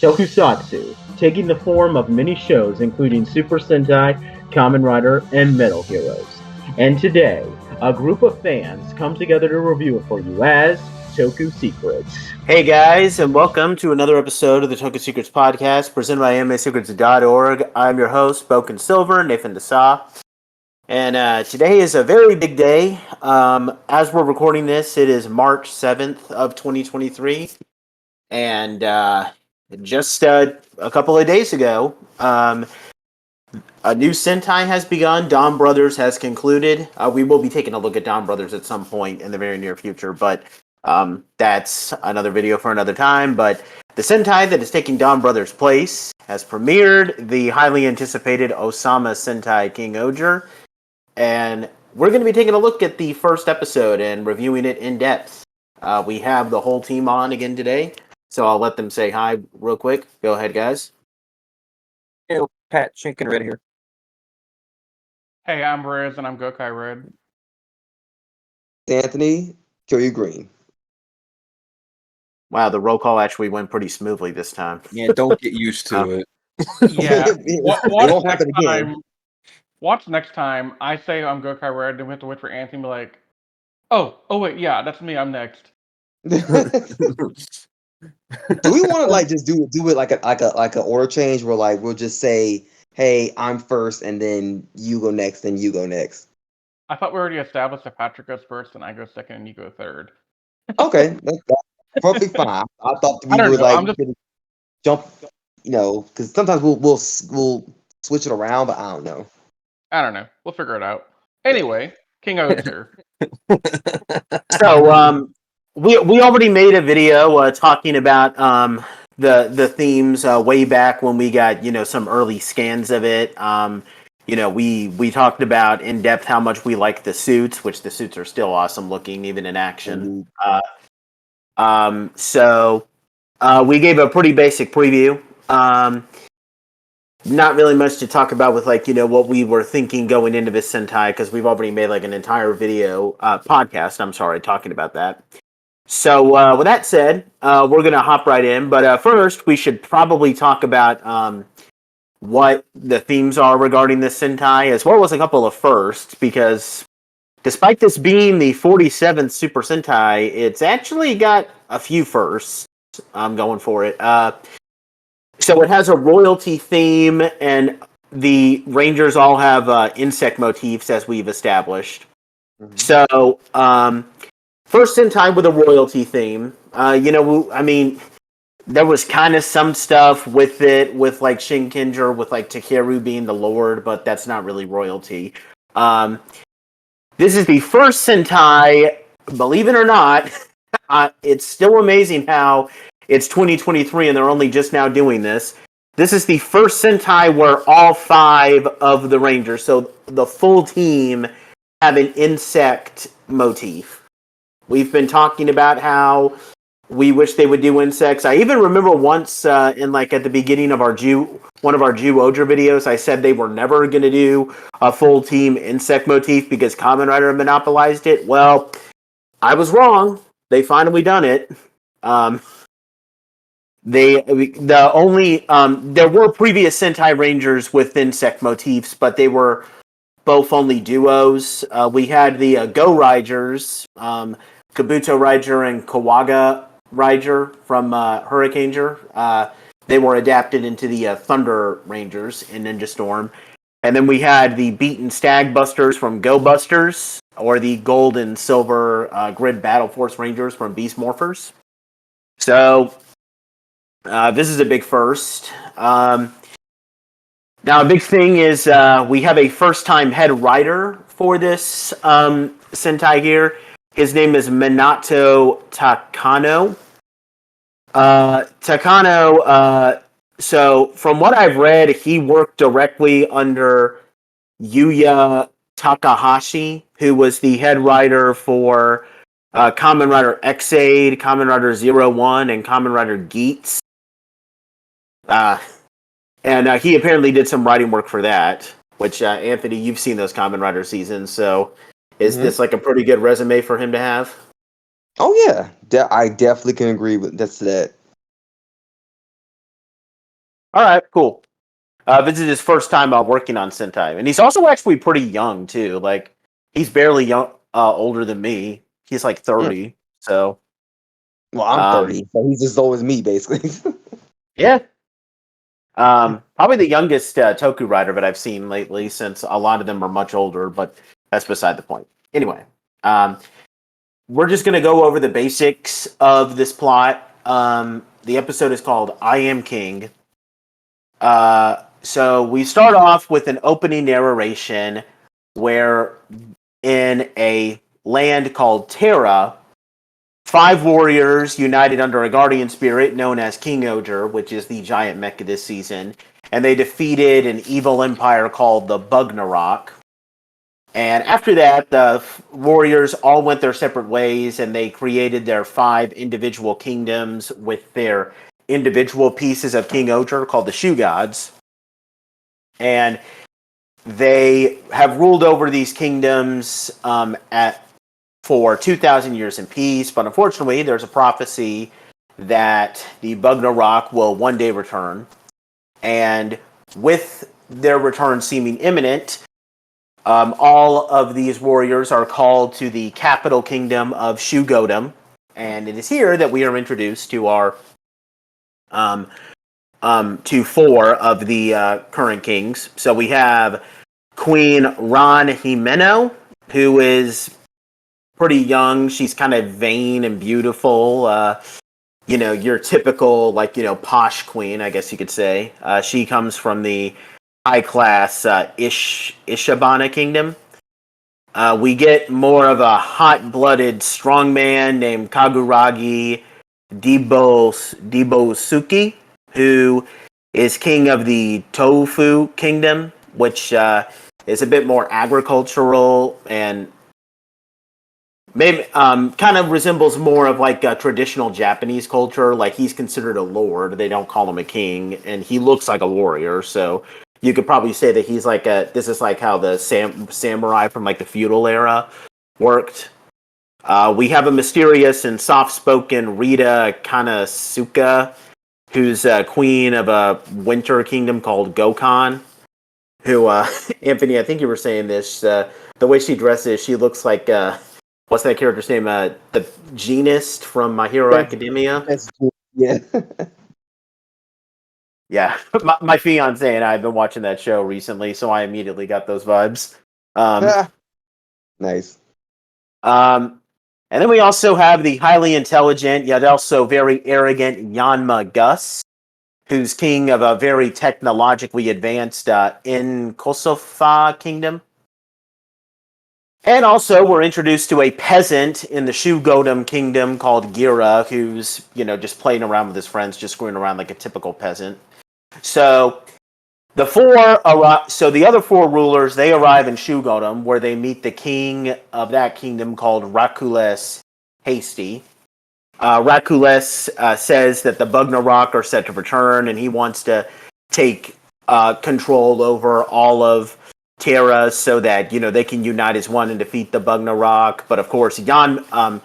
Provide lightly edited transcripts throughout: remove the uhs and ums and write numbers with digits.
Tokusatsu, taking the form of many shows including Super Sentai, Kamen Rider, and Metal Heroes. And today, a group of fans come together to review it for you as Toku Secrets. Hey guys, and welcome to another episode of the Toku Secrets podcast presented by AnimeSecrets.org. I'm your host, Boken Silver, Nathan Dasa. And today is a very big day. As we're recording this, it is March 7th of 2023. And just a couple of days ago, a new Sentai has begun. Dawn Brothers has concluded. We will be taking a look at Dawn Brothers at some point in the very near future, but that's another video for another time. But the Sentai that is taking Dawn Brothers' place has premiered the highly anticipated Ohsama Sentai King-Ohger. And we're going to be taking a look at the first episode and reviewing it in depth. We have the whole team on again today, so I'll let them say hi real quick. Go ahead, guys. Hey, Pat Chicken Red here. Hey, I'm Riz, and I'm Gokai Red. Anthony, Curry Green. Wow, the roll call actually went pretty smoothly this time. Yeah, don't get used to it. Yeah. won't happen again. Watch next time. I say I'm Gokai Red, then we have to wait for Anthony to be like, oh wait, yeah, that's me. I'm next. Do we want to just do it like a order change where we'll just say, hey, I'm first, and then you go next, then you go next. I thought we already established that Patrick goes first, and I go second, and you go third. Okay, that's perfectly fine. I thought we would jump, because sometimes we'll switch it around, but I don't know. I don't know. We'll figure it out. Anyway, King-Ohger. So, we already made a video talking about the themes way back when we got some early scans of it. We talked about in depth how much we like the suits, which the suits are still awesome looking even in action. So we gave a pretty basic preview. Not really much to talk about with what we were thinking going into this Sentai, because we've already made an entire video podcast. I'm sorry, talking about that. So with that said, we're gonna hop right in. But first, we should probably talk about what the themes are regarding this Sentai, as well as a couple of firsts, because despite this being the 47th Super Sentai, it's actually got a few firsts. I'm going for it. So it has a royalty theme, and the Rangers all have insect motifs, as we've established. Mm-hmm. So, first Sentai with a royalty theme. There was kind of some stuff with it, with Shinkenger, with Takeru being the Lord, but that's not really royalty. This is the first Sentai, believe it or not. It's still amazing how it's 2023 and they're only just now doing this. This is the first Sentai where all 5 of the Rangers, so the full team, have an insect motif. We've been talking about how we wish they would do insects. I even remember once at the beginning of one of our Jew-Ohger videos, I said they were never going to do a full team insect motif because Kamen Rider monopolized it. Well, I was wrong. They finally done it. There were previous Sentai Rangers with insect motifs, but they were both only duos. We had the Go Riders, Kabuto Rider and Kawaga Rider from Hurricaneger. They were adapted into the Thunder Rangers in Ninja Storm. And then we had the Beaten Stag Busters from Go Busters, or the Gold and Silver Grid Battle Force Rangers from Beast Morphers. So this is a big first. Now, a big thing is we have a first-time head writer for this Sentai here. His name is Minato Takano. So from what I've read, he worked directly under Yuya Takahashi, who was the head writer for Kamen Rider X-Aid, Kamen Rider 01, and Kamen Rider Geats. And he apparently did some writing work for that, which, Anthony, you've seen those Kamen Rider seasons, so is this a pretty good resume for him to have? Oh, yeah. I definitely can agree with that. All right, cool. This is his first time working on Sentai, and he's also actually pretty young too. Like he's barely young, older than me. He's like 30. So, well, I'm 30, so he's as old as me, basically. yeah. Probably the youngest Toku writer that I've seen lately, since a lot of them are much older. But that's beside the point. Anyway, we're just gonna go over the basics of this plot. The episode is called "I Am King." So we start off with an opening narration where in a land called Terra, 5 warriors united under a guardian spirit known as King-Ohger, which is the giant mecha this season, and they defeated an evil empire called the Bugnarok. And after that, the warriors all went their separate ways, and they created their 5 individual kingdoms with their individual pieces of King-Ohger called the Shoe Gods. And they have ruled over these kingdoms for 2,000 years in peace, but unfortunately, there's a prophecy that the Bugnarok will one day return. And with their return seeming imminent, all of these warriors are called to the capital kingdom of Shugodom, and it is here that we are introduced to our to 4 of the current kings. So we have Queen Ran Himeno, who is pretty young. She's kind of vain and beautiful. Your typical, posh queen, I guess you could say. She comes from the high-class Ishabana kingdom. We get more of a hot-blooded strongman named Kaguragi Dibosuki, who is king of the Tofu kingdom, which is a bit more agricultural and maybe kind of resembles more of like a traditional Japanese culture. Like he's considered a lord; they don't call him a king, and he looks like a warrior. So you could probably say that he's like this is like how the samurai from like the feudal era worked. We have a mysterious and soft-spoken Rita Kanasuka, who's queen of a winter kingdom called Gokon. Who, Anthony, I think you were saying this. The way she dresses, she looks like what's that character's name? The Genist from My Hero Academia. That's cool. Yeah. Yeah, my fiance and I have been watching that show recently, so I immediately got those vibes. Nice. And then we also have the highly intelligent yet also very arrogant Yanma Gus, who's king of a very technologically advanced in Kosofa kingdom. And also, we're introduced to a peasant in the Shugodom kingdom called Gira, who's, just playing around with his friends, just screwing around like a typical peasant. So the other 4 rulers, they arrive in Shugodom, where they meet the king of that kingdom called Rakules Hasty. Rakules says that the Bugnarok are set to return, and he wants to take control over all of Terra so that they can unite as one and defeat the Bugnarok. But of course, Yanma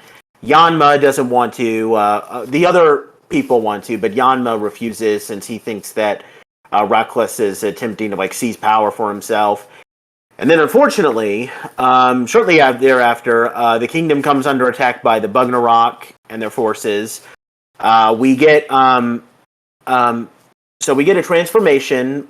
doesn't want to. The other people want to, but Yanma refuses since he thinks that Rakules is attempting to seize power for himself. And then, unfortunately, shortly thereafter, the kingdom comes under attack by the Bugnarok and their forces. We get a transformation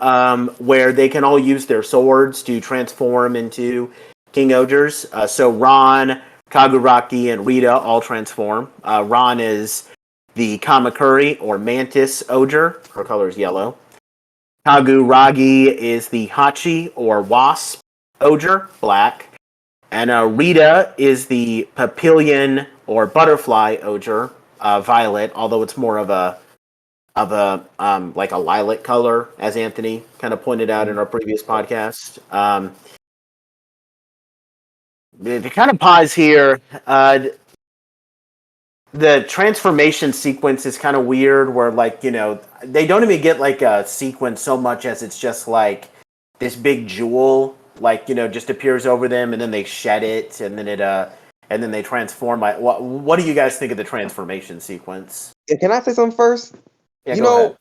where they can all use their swords to transform into King-Ohgers. So Ran, Kaguraki, and Rita all transform. Ran is the Kamakuri or Mantis Ohger. Her color is yellow. Kaguragi is the Hachi or Wasp Ohger, black. And Rita is the Papillion or Butterfly Ohger, violet, although it's more of a lilac color, as Anthony kind of pointed out in our previous podcast. To kind of pause here, the transformation sequence is kind of weird, where they don't even get a sequence so much as it's just this big jewel, just appears over them, and then they shed it, and then and then they transform. What do you guys think of the transformation sequence? Yeah, can I say something first? Yeah, go ahead.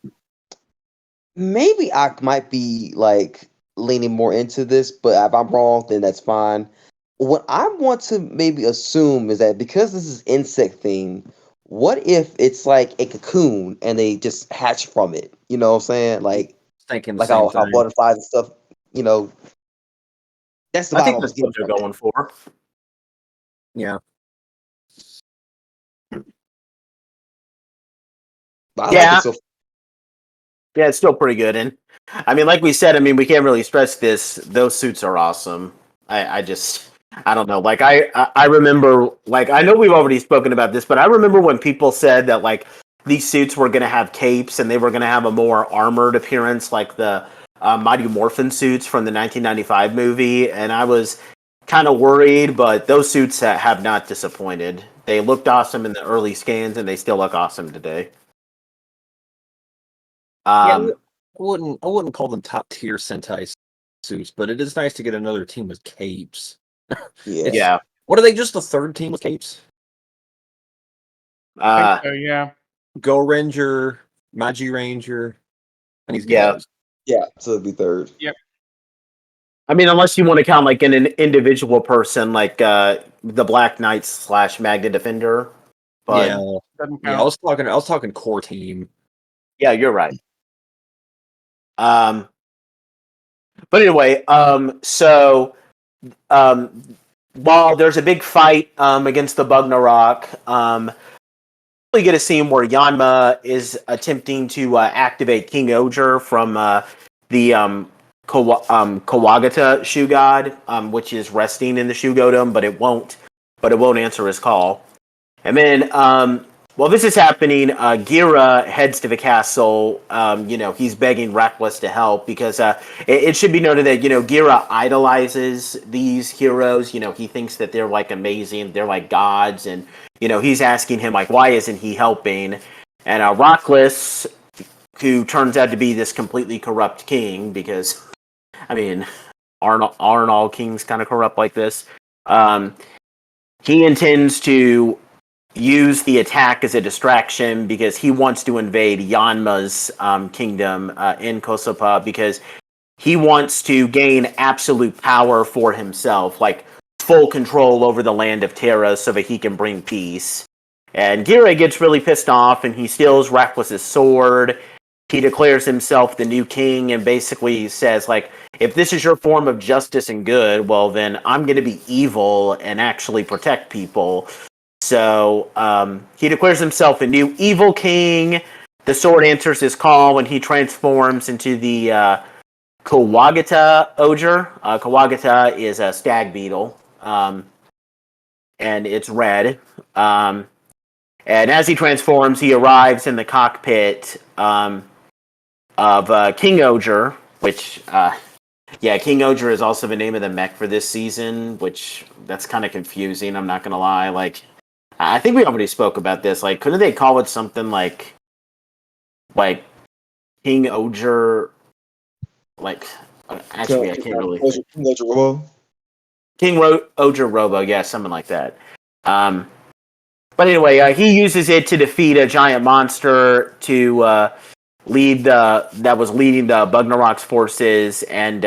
maybe I might be like leaning more into this, but if I'm wrong, then that's fine. What I want to maybe assume is that because this is insect themed, what if it's like a cocoon and they just hatch from it? You know what I'm saying? Thinking the Like same how thing. butterflies and stuff. You know, that's the I vibe I think was that's what getting they're from going for. Yeah. But I like it Yeah, so. yeah, it's still pretty good. And I mean, like we said, I mean, we can't really stress this. Those suits are awesome. I just, I don't know. Like I remember, like I know we've already spoken about this, but I remember when people said that like these suits were going to have capes and they were going to have a more armored appearance, like the Mighty Morphin suits from the 1995 movie, and I was kind of worried, but those suits have not disappointed. They looked awesome in the early scans, and they still look awesome today. Yeah, Um, I wouldn't call them top tier Sentai suits, but it is nice to get another team with capes. Yeah. It's yeah. what are they? Just the third team with capes? I think Uh, so, yeah. Go Ranger, Magi Ranger, and these yeah. guys. Yeah. So it'd be third. Yep. I mean, unless you want to count like an individual person, like the Black Knight / Magna Defender. But Yeah, Doesn't yeah. count. I was talking core team. yeah, you're right. Um, but anyway, um, while there's a big fight against the Bugnarok, we get a scene where Yanma is attempting to activate King-Ohger from the Kawagata Shoe God, which is resting in the Shoe Godom, but it won't. But it won't answer his call. And then, while this is happening, Gira heads to the castle. He's begging Reckless to help because it should be noted that Gira idolizes these heroes. He thinks that they're like amazing, they're like gods, and he's asking him like, why isn't he helping? And Reckless, who turns out to be this completely corrupt king, because I mean, aren't all kings kind of corrupt like this? He intends to use the attack as a distraction because he wants to invade Yanma's kingdom in Kosopa because he wants to gain absolute power for himself, like full control over the land of Terra so that he can bring peace. And Gira gets really pissed off and he steals Reckless's sword. He declares himself the new king and basically says, like, if this is your form of justice and good, well, then I'm going to be evil and actually protect people. So he declares himself a new evil king. The sword answers his call when he transforms into the Kawagata Ogre. Kawagata is a stag beetle, and it's red. And as he transforms, he arrives in the cockpit of King-Ohger, which, King-Ohger is also the name of the mech for this season, which that's kind of confusing, I'm not going to lie. Like, I think we already spoke about this. Like, couldn't they call it something like King-Ohger? Like, actually, I can't really think. King-Ohger Robo, yeah, something like that. But anyway, he uses it to defeat a giant monster to that was leading the Bugnarok's forces, and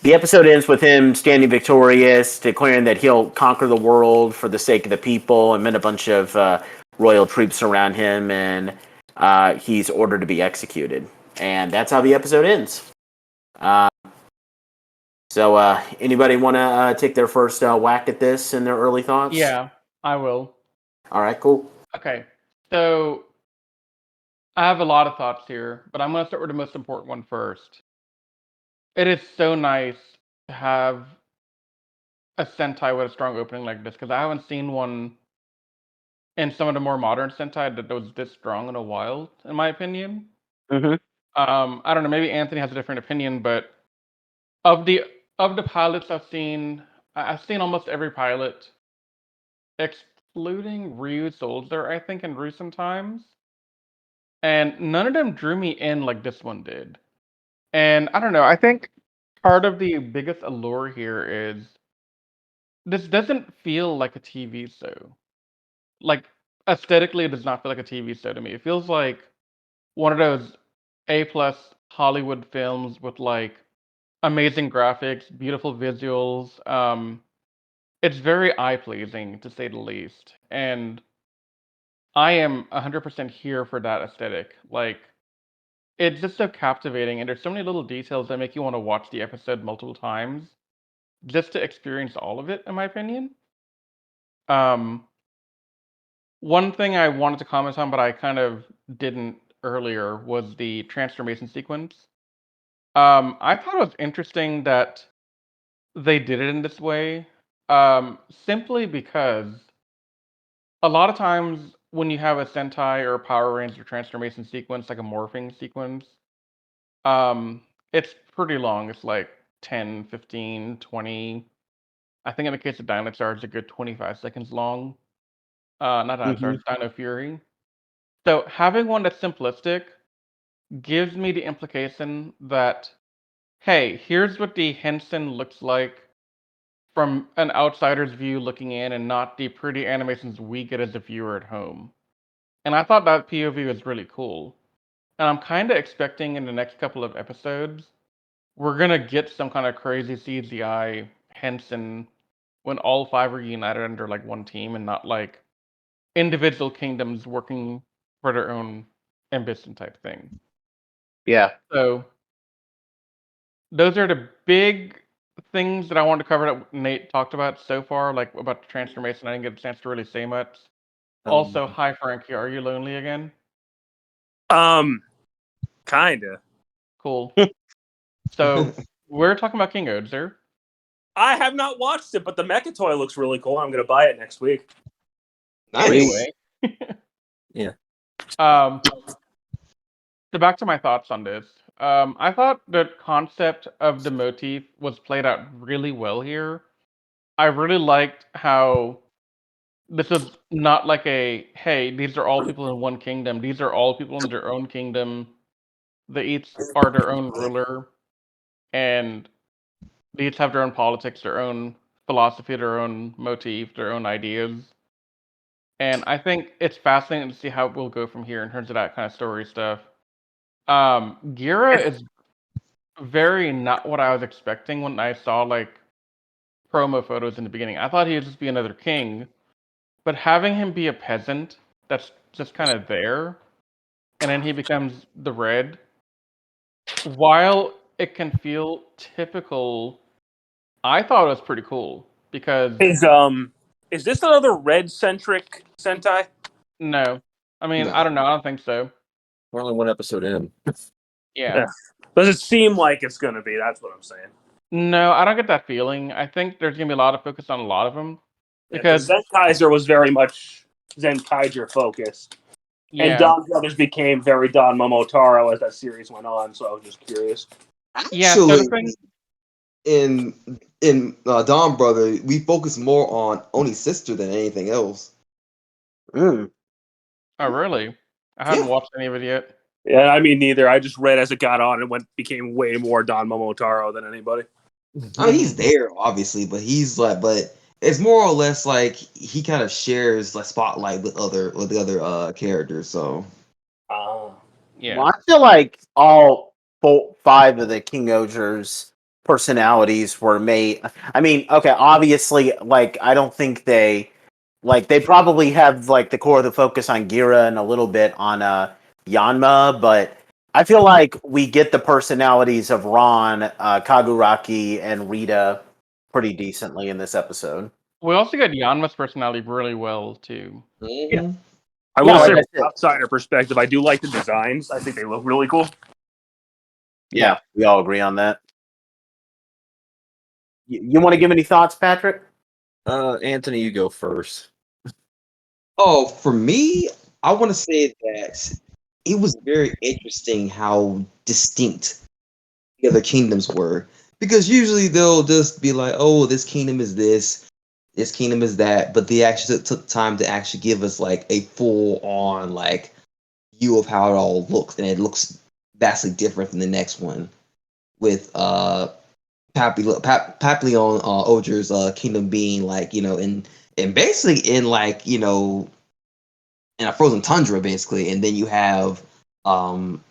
the episode ends with him standing victorious, declaring that he'll conquer the world for the sake of the people, and then a bunch of royal troops around him, and he's ordered to be executed. And that's how the episode ends. So, anybody want to take their first whack at this and their early thoughts? Yeah, I will. All right, cool. Okay. So I have a lot of thoughts here, but I'm going to start with the most important one first. It is so nice to have a Sentai with a strong opening like this because I haven't seen one in some of the more modern Sentai that was this strong in a while, in my opinion. Mm-hmm. I don't know. Maybe Anthony has a different opinion, but of the pilots I've seen almost every pilot, excluding Ryu Soldier, I think, in recent times, and none of them drew me in like this one did. And I don't know. I think part of the biggest allure here is this doesn't feel like a TV show. Like aesthetically, it does not feel like a TV show to me. It feels like one of those A+ Hollywood films with like amazing graphics, beautiful visuals. It's very eye pleasing to say the least, and I am 100% here for that aesthetic. Like, it's just so captivating, and there's so many little details that make you want to watch the episode multiple times just to experience all of it, in my opinion. Um, One thing I wanted to comment on, but I kind of didn't earlier, was the transformation sequence. I thought it was interesting that they did it in this way, simply because a lot of times when you have a Sentai or a Power Ranger transformation sequence, like a morphing sequence, um, it's pretty long. It's like 10, 15, 20. I think in the case of Dinosaur, it's a good 25 seconds long. Not Dinosaur, Hmm. it's Dino Fury. So having one that's simplistic gives me the implication that, hey, here's what the Henson looks like from an outsider's view looking in and not the pretty animations we get as a viewer at home. And I thought that POV was really cool. And I'm kind of expecting in the next couple of episodes, we're going to get some kind of crazy CGI Henson when all five are united under like one team and not like individual kingdoms working for their own ambition type thing. Yeah. So those are the big things that I wanted to cover that Nate talked about so far, like about the transformation. I didn't get a chance to really say much. Also, hi Frankie, are you lonely again? Kinda. Cool. So we're talking about King-Ohger. I have not watched it, but the mecha toy looks really cool. I'm gonna buy it next week. Nice. Anyway. Yeah. So back to my thoughts on this. I thought the concept of the motif was played out really well here. I really liked how this was not like a, hey, these are all people in one kingdom. These are all people in their own kingdom. They each are their own ruler, and they each have their own politics, their own philosophy, their own motif, their own ideas. And I think it's fascinating to see how it will go from here in terms of that kind of story stuff. Gira is very not what I was expecting when I saw like promo photos in the beginning. I thought he would just be another king, but having him be a peasant that's just kind of there, and then he becomes the red, while it can feel typical, I thought it was pretty cool because Is this another red centric Sentai? no, I mean No. I don't know, I don't think so. We're only one episode in. Yeah. Does it seem like it's gonna be? That's what I'm saying. No, I don't get that feeling. I think there's gonna be a lot of focus on a lot of them Because because Zenkaiser was very much Zenkaiser focused, and yeah, Don Brothers became very Don Momotaro as that series went on. So I was just curious. yeah. So Actually, the thing, in Dawn Brother, we focus more on Oni's sister than anything else. Mm. oh really? I Yeah. haven't watched any of it yet. Yeah, I mean neither. I just read as it got on and became way more Don Momotaro than anybody. I mean, he's there obviously, but but it's more or less like he kind of shares like spotlight with the other characters. So Yeah. Well, I feel like all five of the King-Ohger's personalities were made. I mean, okay, obviously, like I don't think they probably have like the core of the focus on Gira and a little bit on Yanma, but I feel like we get the personalities of Ron, Kaguraki, and Rita pretty decently in this episode. We also got Yanma's personality really well too. mhm. I Yeah, will like say, I from said. an outsider perspective, I do like the designs. I think they look really cool. Yeah, we all agree on that. You want to give any thoughts, Patrick? Anthony, you go first. Oh, for me, I want to say that it was very interesting how distinct the other kingdoms were. Because usually they'll just be like, oh, this kingdom is this kingdom is that, but they actually took time to actually give us like a full on like view of how it all looks, and it looks vastly different from the next one with Papillon Oger's kingdom being like, and basically in like, in a frozen tundra basically, and then you have um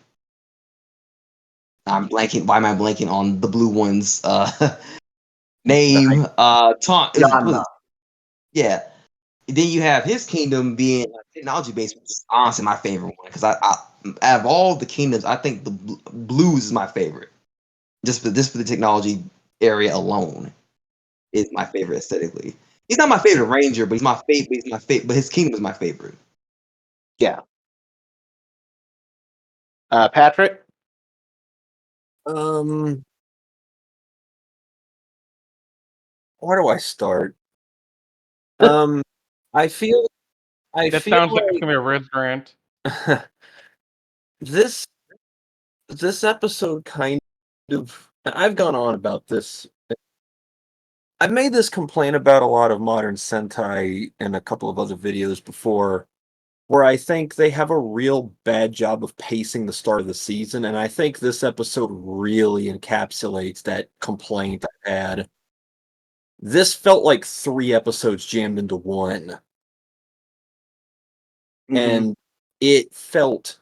I'm blanking. Why am I blanking on the blue one's name? Taunt. Yanma. Yeah. Then you have his kingdom being technology based, which is honestly my favorite one because I out of all the kingdoms, I think the blues is my favorite. Just for the technology area alone is my favorite aesthetically. He's not my favorite ranger, but he's my favorite. He's my favorite, but his kingdom is my favorite. Yeah. Patrick? Where do I start? I feel That sounds like it's gonna be a Riz grant. this episode kind of, I've gone on about this. I've made this complaint about a lot of modern Sentai and a couple of other videos before, where I think they have a real bad job of pacing the start of the season, and I think this episode really encapsulates that complaint I had. This felt like 3 episodes jammed into one, and it felt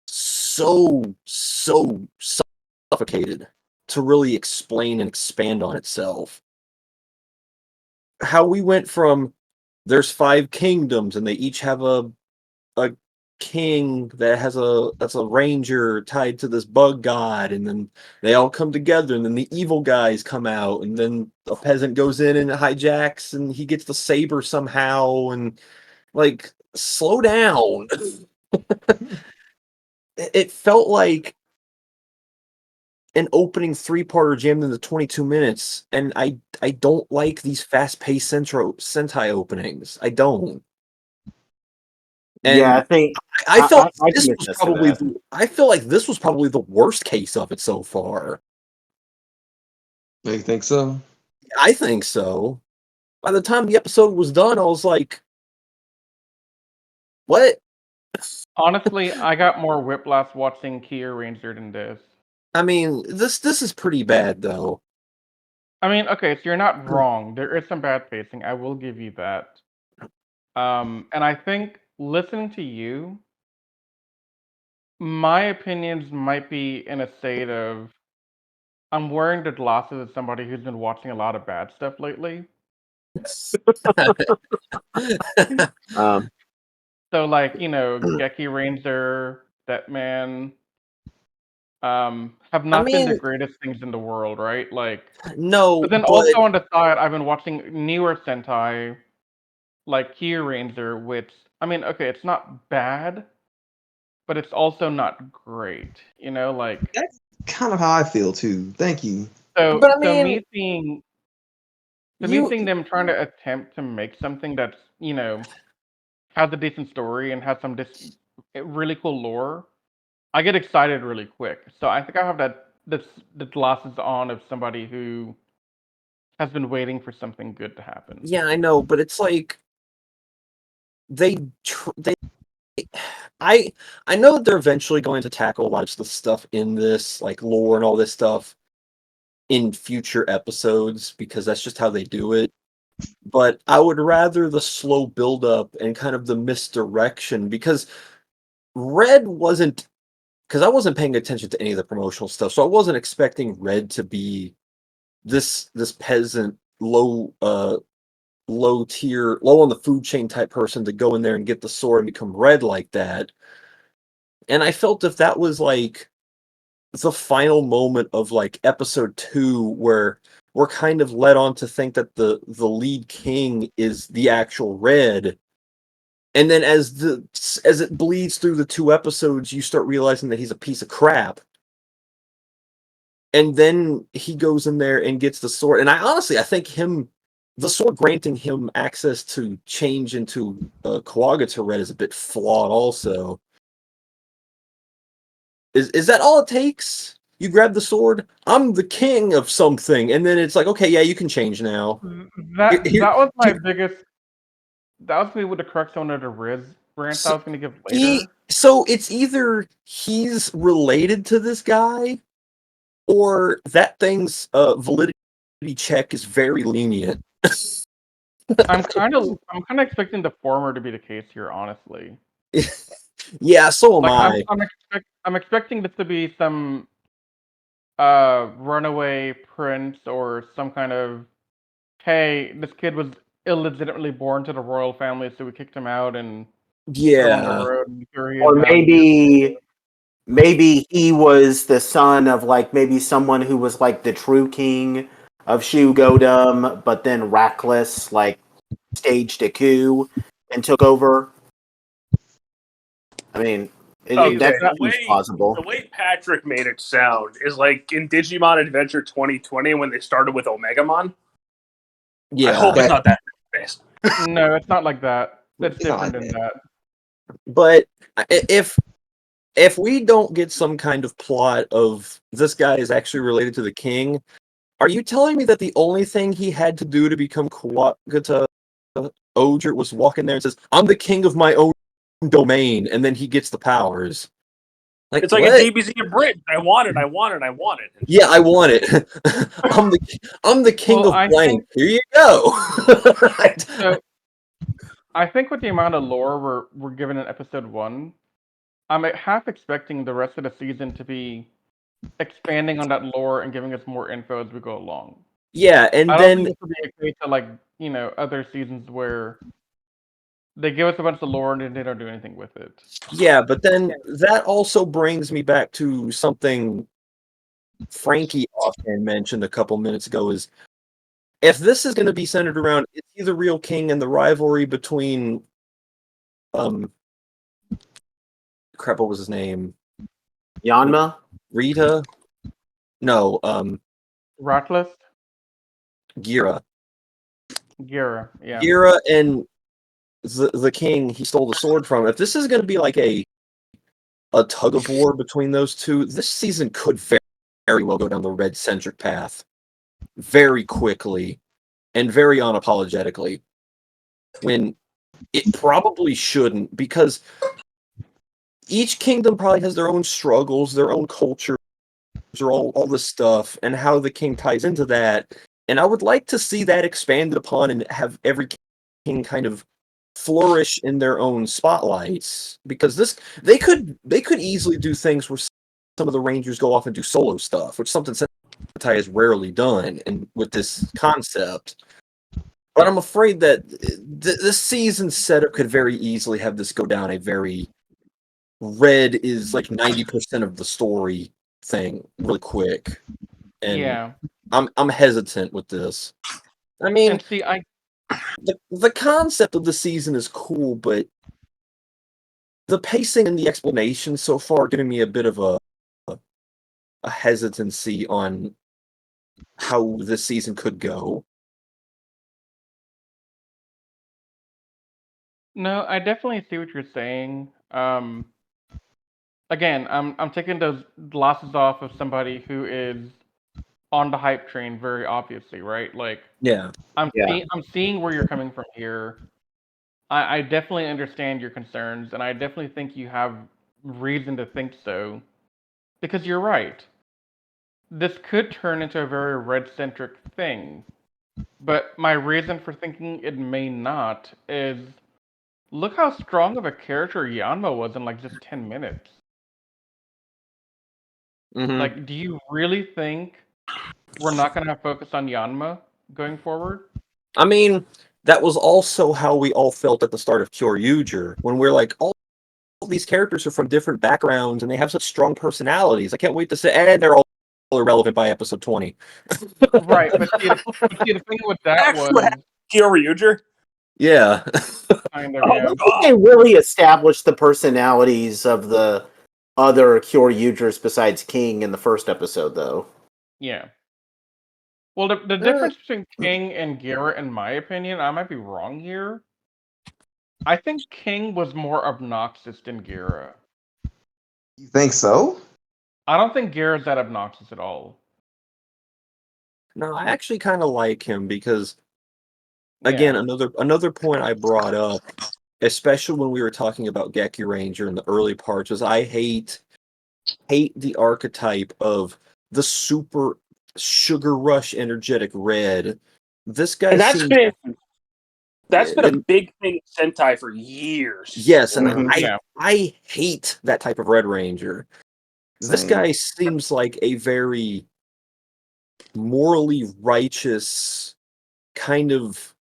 so suffocated to really explain and expand on itself. How we went from there's 5 kingdoms and they each have a king that's a ranger tied to this bug god, and then they all come together, and then the evil guys come out, and then a peasant goes in and hijacks and he gets the saber somehow, and like, slow down. It felt like an opening 3-parter jammed into 22 minutes, and I don't like these fast-paced Sentai openings. I don't. And yeah, I think I felt I this can was attest to probably that. I feel like this was probably the worst case of it so far. You think so? I think so. By the time the episode was done, I was like, what? Honestly, I got more whiplash watching Kia Ranger than this. I mean, this is pretty bad though. I mean, okay, so you're not wrong. There is some bad pacing. I will give you that. And I think listening to you, my opinions might be in a state of I'm wearing the glasses of somebody who's been watching a lot of bad stuff lately. Um, So, like, Geki Ranger, Deadman, have not been the mean, greatest things in the world, right? Like, no, but then but also on the side, I've been watching newer Sentai, like Kia Ranger, which, I mean, okay, it's not bad, but it's also not great, like. That's kind of how I feel too. Thank you. So, but I so mean, me seeing, you them trying to attempt to make something that's, has a decent story and has some really cool lore, I get excited really quick. So I think I have the glasses on of somebody who has been waiting for something good to happen. yeah, I know, but it's like they I know that they're eventually going to tackle a lot of the stuff in this, like lore and all this stuff, in future episodes, because that's just how they do it. But I would rather the slow build up and kind of the misdirection, because Red wasn't, because I wasn't paying attention to any of the promotional stuff, so I wasn't expecting Red to be this peasant, low tier, low on the food chain type person to go in there and get the sword and become Red like that. And I felt if that was like the final moment of like episode 2, where we're kind of led on to think that the lead king is the actual Red, and then as it bleeds through the 2 episodes, you start realizing that he's a piece of crap, and then he goes in there and gets the sword. And I think the sword granting him access to change into Koaga Red is a bit flawed also. Is that all it takes? You grab the sword, I'm the king of something, and then it's like, okay, yeah, you can change now. That Here- that was my here- biggest. That was me with the crux on the Riz rant I was going to give later. So it's either he's related to this guy, or that thing's validity check is very lenient. I'm kind of expecting the former to be the case here, honestly. Yeah, so am Like I. I'm expecting this to be some runaway prince or some kind of, hey, this kid was illegitimately born to the royal family, so we kicked him out and threw him on the Yeah. road. And here he is Or now. maybe he was the son of like maybe someone who was like the true king of Shu Godum, but then Reckless like staged a coup and took over. I mean, Okay, that the seems plausible. way Patrick made it sound is like in Digimon Adventure 2020 when they started with Omegamon. Yeah. I hope it's not that fast. No, it's not like that. It's It's not different like than that. But if we don't get some kind of plot of this guy is actually related to the king, are you telling me that the only thing he had to do to become Kawagata Ohger was walk in there and says, "I'm the king of my own domain," and then he gets the powers? Like, It's like what? a DBZ abridged. I want it. Yeah, I want it. I'm the king Well, of I blank. think Here you go. so. I think with the amount of lore we're given in episode 1, I'm half expecting the rest of the season to be expanding on that lore and giving us more info as we go along. Yeah, and I don't think then this will be a case of like, other seasons where they give us a bunch of lore and then they don't do anything with it. yeah, but then that also brings me back to something Frankie often mentioned a couple minutes ago is if this is going to be centered around is he the real king and the rivalry between crap, what was his name? Yanma? Rita? No, Ratless? Gira. Gira, yeah. Gira and the king he stole the sword from. If this is going to be like a tug of war between those two, this season could very well go down the red centric path very quickly and very unapologetically. When it probably shouldn't, because each kingdom probably has their own struggles, their own cultures, or all this stuff, and how the king ties into that. And I would like to see that expanded upon and have every king kind of flourish in their own spotlights. Because they could easily do things where some of the Rangers go off and do solo stuff, which something Sentai has rarely done, and with this concept. But I'm afraid that this season's setup could very easily have this go down a very red is like 90% of the story thing really quick. And Yeah. I'm hesitant with this. I mean, And see, the concept of the season is cool, but the pacing and the explanation so far giving me a bit of a hesitancy on how this season could go. no, I definitely see what you're saying. Again, I'm taking those glasses off of somebody who is on the hype train very obviously, right? Like Yeah. Yeah. I'm seeing where you're coming from here. I definitely understand your concerns, and I definitely think you have reason to think so. Because you're right. This could turn into a very red-centric thing. But my reason for thinking it may not is look how strong of a character Yanma was in like just 10 minutes. Mm-hmm. Like, do you really think we're not going to have focus on Yanma going forward? I mean, that was also how we all felt at the start of Kyoryuger, when we're like, all these characters are from different backgrounds and they have such strong personalities. I can't wait to say, and they're all irrelevant by episode 20. Right, but see, the thing with that Actually, what was happened to Kyoryuger? Yeah. kind of, Oh, I yeah. don't think they really established the personalities of the other Kyoryugers besides King in the first episode, though. Yeah. Well, the difference between King and Garrett, in my opinion, I might be wrong here. I think King was more obnoxious than Garrett. You think so? I don't think Garrett's that obnoxious at all. No, I actually kind of like him because, Yeah. again, another point I brought up, especially when we were talking about Geki Ranger in the early parts, was I hate the archetype of the super sugar rush energetic red. This guy And that's seems been a and- big thing in Sentai for years. yes, and Mhm. Yeah. I hate that type of Red Ranger. This Same. guy seems like a very morally righteous, kind of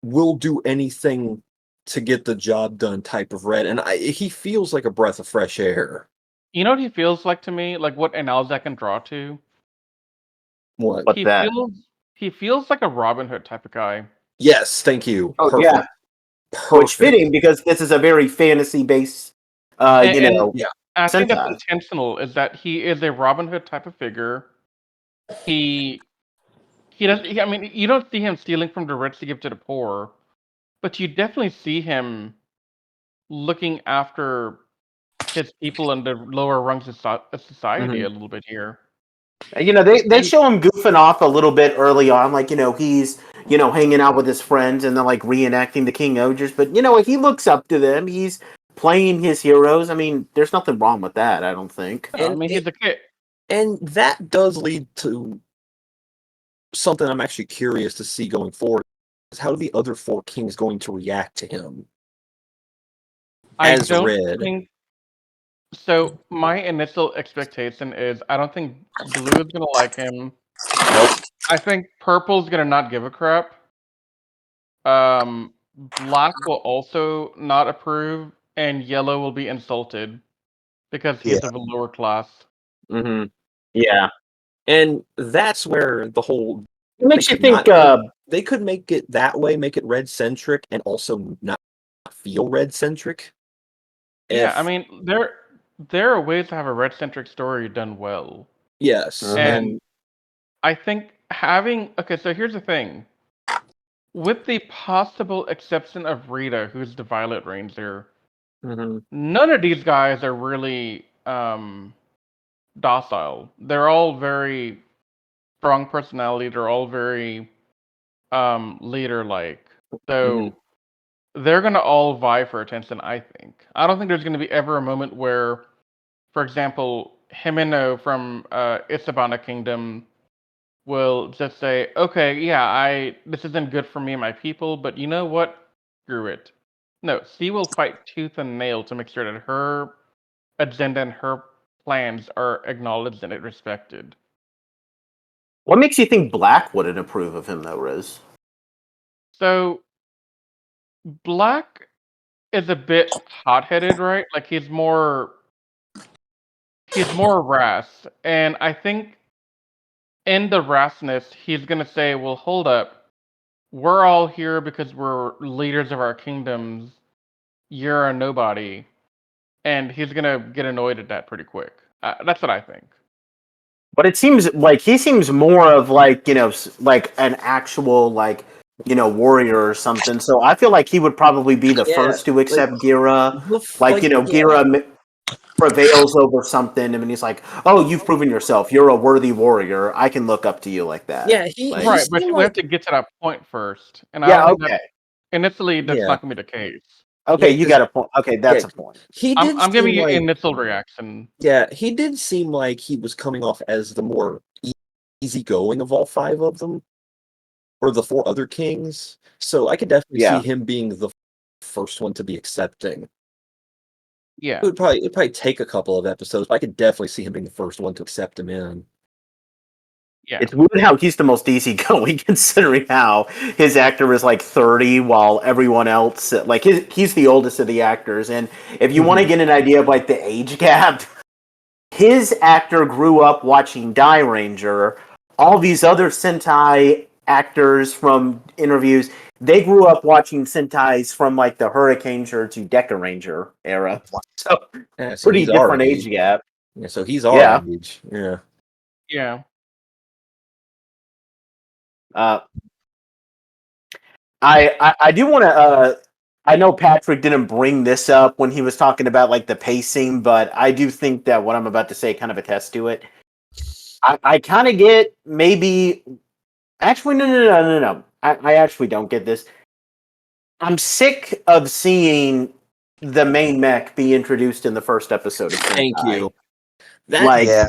will do anything to get the job done type of Red, and he feels like a breath of fresh air. You know what he feels like to me? Like what analogy I can draw to? What? What's that? He feels like a Robin Hood type of guy. Yes, thank you. Oh, Perfect. yeah. Perfect. Which fitting because this is a very fantasy-based, And- Yeah. I think that's Sentai. intentional. Is that he is a Robin Hood type of figure. He doesn't. I mean, you don't see him stealing from the rich to give to the poor, but you definitely see him looking after his people in the lower rungs of society Mhm. a little bit here. You know, they And- show him goofing off a little bit early on, like, you know, he's, you know, hanging out with his friends and then like reenacting the King-Ohgers. But, you know, he looks up to them. He's playing his heroes. I mean, there's nothing wrong with that, I don't think. I mean, he's a kid. And that does lead to something I'm actually curious to see going forward. Is how are the other four kings going to react to him? I As don't Red. think so. My initial expectation is I don't think Blue is gonna like him. Nope. I think Purple's gonna not give a crap. Black will also not approve, and Yellow will be insulted because he's Yeah. of a lower class. Mm-hmm. Yeah. And that's where the whole It makes you could think, they could make it that way, make it red centric, and also not feel red centric. Yeah, I mean there are ways to have a red centric story done well. Yes, Mhm. And I think so here's the thing. With the possible exception of Rita, who's the Violet Ranger, Mhm. none of these guys are really docile. They're all very strong personality. They're all very leader like. So they're gonna all vie for attention, I think. I don't think there's gonna be ever a moment where, for example, Himeno from Isabana Kingdom will just say, "Okay, yeah, this isn't good for me and my people, but you know what? Screw it." No, she will fight tooth and nail to make sure that her agenda and her plans are acknowledged and respected. what makes you think Black wouldn't approve of him, though, Riz? So Black is a bit hot-headed, right? Like he's more rash, and I think in the rashness, he's gonna say, "Well, hold up. We're all here because we're leaders of our kingdoms. You're a nobody," and he's gonna get annoyed at that pretty quick. That's what I think. But it seems like he seems more of like, you know, like an actual, like, you know, warrior or something. So I feel like he would probably be the Yeah, first to accept Gira. Like, you know, yeah. Gira prevails over something, and he's like, "Oh, you've proven yourself. You're a worthy warrior. I can look up to you like that." Yeah, Like, Right, but seemed we have like to get to that point first, and I yeah, don't think okay, initially that's Yeah. not gonna be the case. okay, Yeah, you 'cause- got a point. Okay, that's a point. he I'm did giving seem you like initial reaction. he did seem like he was coming off as the more easygoing of all five of them, or the four other kings. So I could definitely see Yeah. him being the first one to be accepting. Yeah. It'd probably take a couple of episodes, but I could definitely see him being the first one to accept him in. Yeah. It's weird how he's the most easygoing, considering how his actor is like 30, while everyone else, like, he's the oldest of the actors. And if you want to get an idea of like the age gap, his actor grew up watching Die Ranger. All these other Sentai actors from interviews, they grew up watching Sentais from like the Hurricaneger to Deca Ranger era. So Yeah, so pretty he's our different age gap. Yeah, so he's our Yeah. age. Yeah. Yeah. I do want to. I know Patrick didn't bring this up when he was talking about like the pacing, but I do think that what I'm about to say kind of attests to it. I kind of get maybe. Actually, no. I actually don't get this. I'm sick of seeing the main mech be introduced in the first episode of Sentai. Thank you. That Like, Yeah.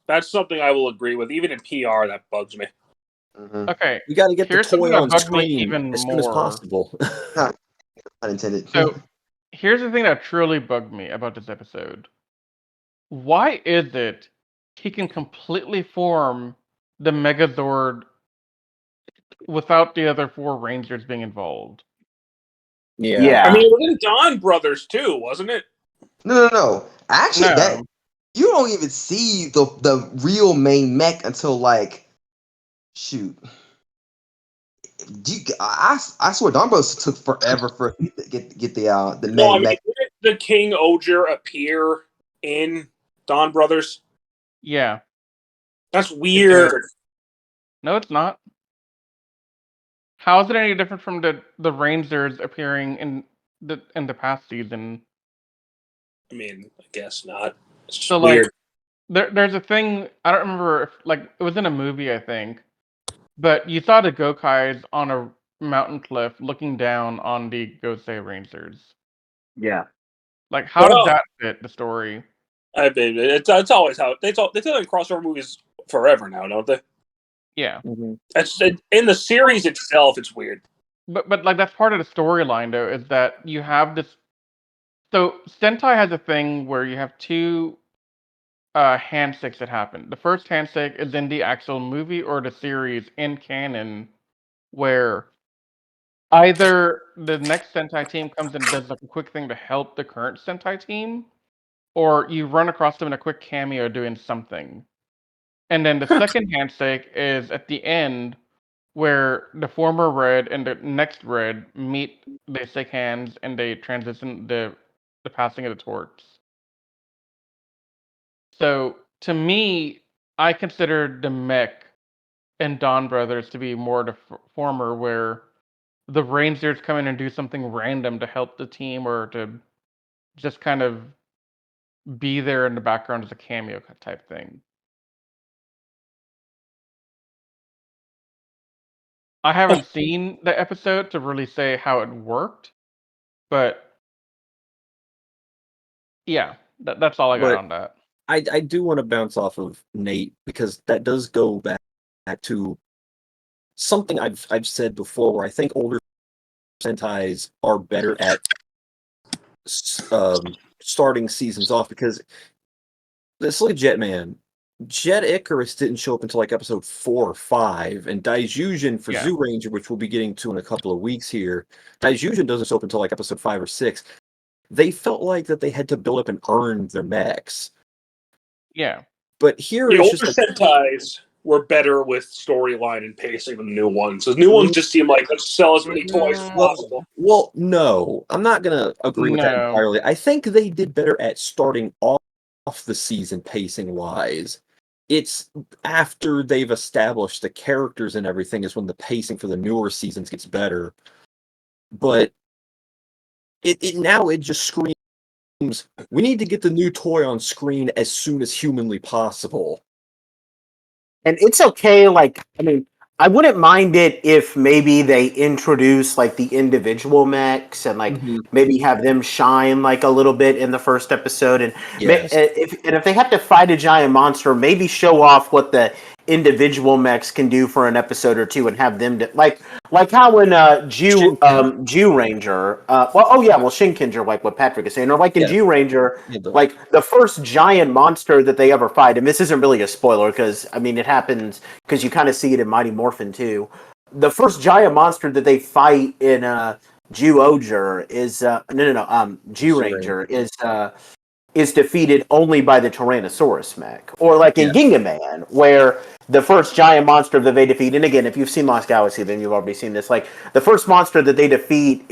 That's something I will agree with. Even in PR, that bugs me. Mhm. Okay. we got to get the Here's something toy that on bugged me screen even as soon as more. possible. Unintended. So here's the thing that truly bugged me about this episode. Why is it he can completely form the Megazord without the other 4 Rangers being involved. Yeah. I mean, it was in Dawn Brothers too, wasn't it? No. Actually, that No. you don't even see the real main mech until like, shoot. I swear, Don Bros took forever for him to get the No, I main mean, mech. didn't the King-Ohger appear in Dawn Brothers? Yeah. That's weird. No, it's not. How is it any different from the Rangers appearing in the past season? I mean, I guess not. It's just So weird. there's a thing, I don't remember if it was in a movie, I think, but you saw the Gokais on a mountain cliff looking down on the Gosei Rangers. Yeah. Like, how does Well, that fit the story? I mean, it's always how they tell crossover movies forever now, don't they? Yeah. That's in the series itself. It's weird. But like that's part of the storyline though, is that you have this. So Sentai has a thing where you have 2 handshakes that happen. The first handshake is in the actual movie or the series in canon, where either the next Sentai team comes and does like a quick thing to help the current Sentai team, or you run across them in a quick cameo doing something. And then the second handshake is at the end, where the former Red and the next Red meet, they shake hands, and they transition the passing of the torch. So to me, I consider the mech and Dawn Brothers to be more the former, where the Rangers come in and do something random to help the team or to just kind of be there in the background as a cameo type thing. I haven't seen the episode to really say how it worked, but yeah, that's all I got But on that. I do want to bounce off of Nate because that does go back to something I've said before, where I think older Sentais are better at starting seasons off, because let's look at Jetman. Jet Icarus didn't show up until like episode 4 or 5, and Daijujin for Yeah. Zoo Ranger, which we'll be getting to in a couple of weeks here, Daijujin doesn't show up until like episode 5 or 6. They felt like that they had to build up and earn their mechs. Yeah. But here The it's older just like, Sentais were better with storyline and pacing than the new ones. The new ones just seem like let's sell as many toys as possible. well, no, I'm not gonna agree with that No. entirely. I think they did better at starting off the season pacing wise. It's after they've established the characters and everything is when the pacing for the newer seasons gets better. But it now it just screams, we need to get the new toy on screen as soon as humanly possible. And it's okay, like, I mean, I wouldn't mind it if maybe they introduce like the individual mechs and like maybe have them shine like a little bit in the first episode, and Yes. if they have to fight a giant monster, maybe show off what the individual mechs can do for an episode or two, and have them like how in Jew Ranger, Shinkenger, like what Patrick is saying, or like in Yeah. Jew Ranger, Yeah, like the first giant monster that they ever fight, and this isn't really a spoiler because I mean it happens because you kind of see it in Mighty Morphin too. The first giant monster that they fight in Jew-Ohger is Jew Ranger is defeated only by the Tyrannosaurus mech, or like in Yeah. Ginga Man, where the first giant monster that they defeat, and again, if you've seen Lost Galaxy, then you've already seen this. Like the first monster that they defeat,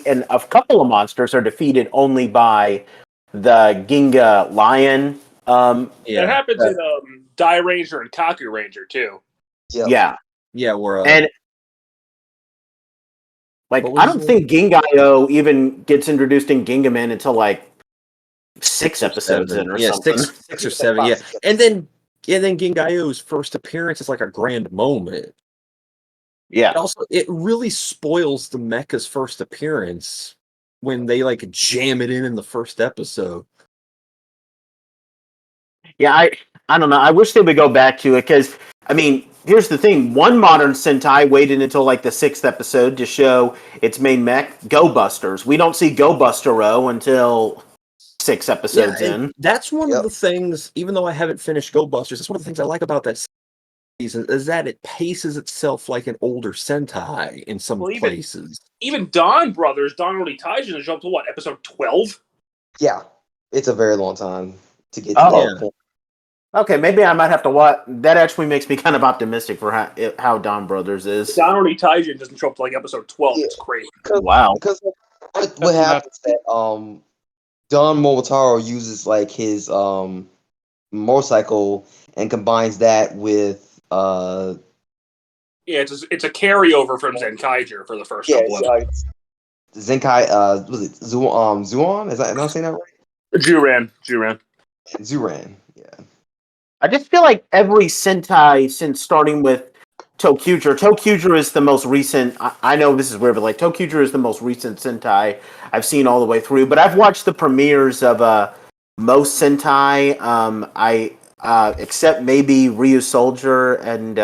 and a couple of monsters are defeated only by the Ginga Lion. It happens in Die Ranger and Kaku Ranger too. Yep. Yeah, where And like I don't think Gingaio even gets introduced in Ginga Man until like 6 episodes in or something. 6 or 7, yeah. And then Gingaio's first appearance is like a grand moment. Yeah. And also, it really spoils the mecha's first appearance when they like jam it in the first episode. Yeah, I don't know. I wish they would go back to it because I mean, here's the thing: one modern Sentai waited until like the 6th episode to show its main mech, Go Busters. We don't see Go Bustero until 6 episodes and in. that's one of Yep. the things, even though I haven't finished Go Busters, that's one of the things I like about that season, is that it paces itself like an older Sentai in some Well, places. Even Don Brothers, Don Taijin has jumped to what, episode 12? Yeah, it's a very long time to get to Oh. that point. Okay, maybe I might have to watch. That actually makes me kind of optimistic for how Don Brothers is. Don Taijin doesn't show up to like episode 12. Yeah. It's crazy. Wow. Because what That's happens that Don Momotaro uses like his motorcycle and combines that with Yeah, it's a carryover from Zenkaiger for the first couple episodes. Zenkai was it Zuon? Am I saying that right? Juran. Zuran. Yeah. I just feel like every Sentai since starting with Tokuger is the most recent. I know this is weird, but like Tokuger is the most recent Sentai I've seen all the way through. But I've watched the premieres of most Sentai. I except maybe Ryu Soldier and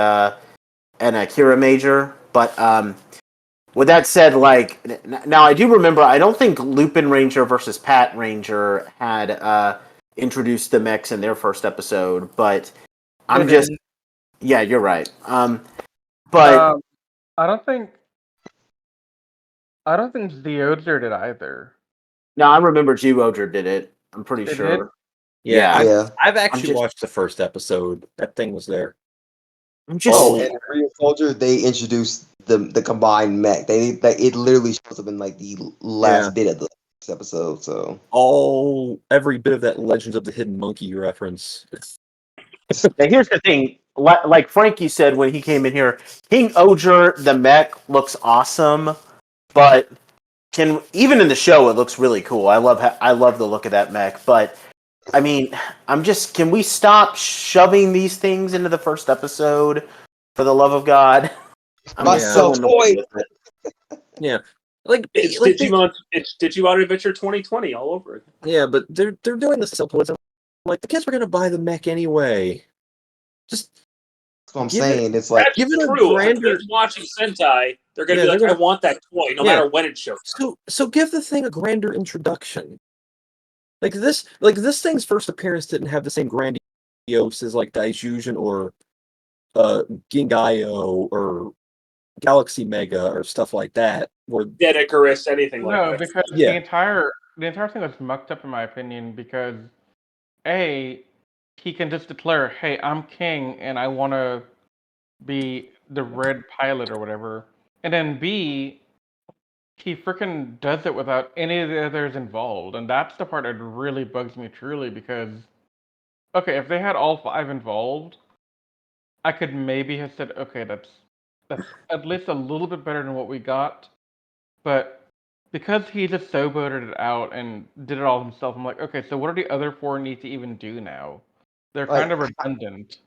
Akira Major. But with that said, like now I do remember. I don't think Lupin Ranger versus Pat Ranger had introduced the mechs in their first episode, but I'm They just didn't. yeah, you're right. But I don't think Ziozer did either. no, I remember G. Roger did it. I'm pretty They sure. did? Yeah. Yeah. I've actually just- watched the first episode. That thing was there. I'm just Oh, and in Real Soldier, they introduced the combined mech. It literally shows up in like the last Yeah. bit of the episode. So Every bit of that Legends of the Hidden Monkey reference. now, here's the thing. Like Frankie said when he came in here, King-Ohger the mech looks awesome, but even in the show it looks really cool. I love the look of that mech, but I mean, can we stop shoving these things into the first episode for the love of God? My so so annoyed toy. with it. Yeah. Like Digimon. It's Digimon Adventure 2020 all over again. Yeah, but they're doing this simplism. Like the kids were gonna buy the mech anyway. Just That's what I'm give it- saying. It's like That's give it a true. grander- Kids watching Sentai, they're gonna Yeah, be like, they're "I gonna- want that toy, no Yeah. matter when it shows." so give the thing a grander introduction. Like this thing's first appearance didn't have the same grandiose as like Daijujin or Gingayo or Galaxy Mega or stuff like that. Or Dead Icarus, anything like No, that. because Yeah. the entire thing was mucked up in my opinion because he can just declare, "Hey, I'm king and I want to be the red pilot or whatever," and then B, he freaking does it without any of the others involved, and that's the part that really bugs me truly because, okay, if they had all 5 involved, I could maybe have said, okay, that's at least a little bit better than what we got, but because he just so voted it out and did it all himself, I'm like, okay, so what do the other 4 need to even do now? They're kind of redundant.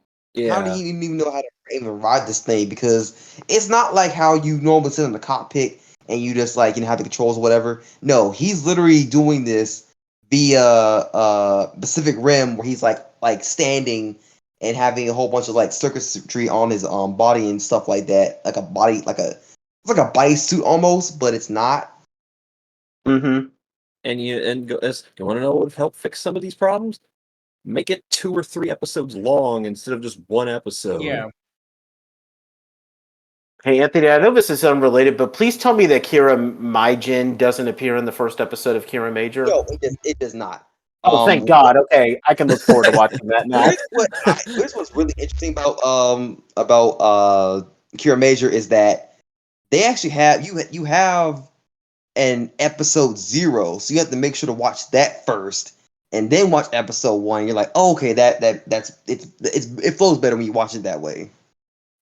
how do you even know how to even ride this thing? Because it's not like how you normally sit in the cockpit and you just like have the controls or whatever. No, he's literally doing this via Pacific Rim where he's like standing and having a whole bunch of like circuitry on his body and stuff like that, like a body it's like a bodysuit almost, but it's not. Mm-hmm. and you want to know what would help fix some of these problems? Make it 2 or 3 episodes long instead of just 1 episode. Yeah. Hey, Anthony, I know this is unrelated, but please tell me that Kira Maijin doesn't appear in the first episode of Kira Major. No, it does not. Oh, thank God. Okay, I can look forward to watching that now. Here's what's really interesting about Kira Major is that they actually have you have an episode 0, so you have to make sure to watch that first and then watch episode 1. You're like, oh, okay, it flows better when you watch it that way.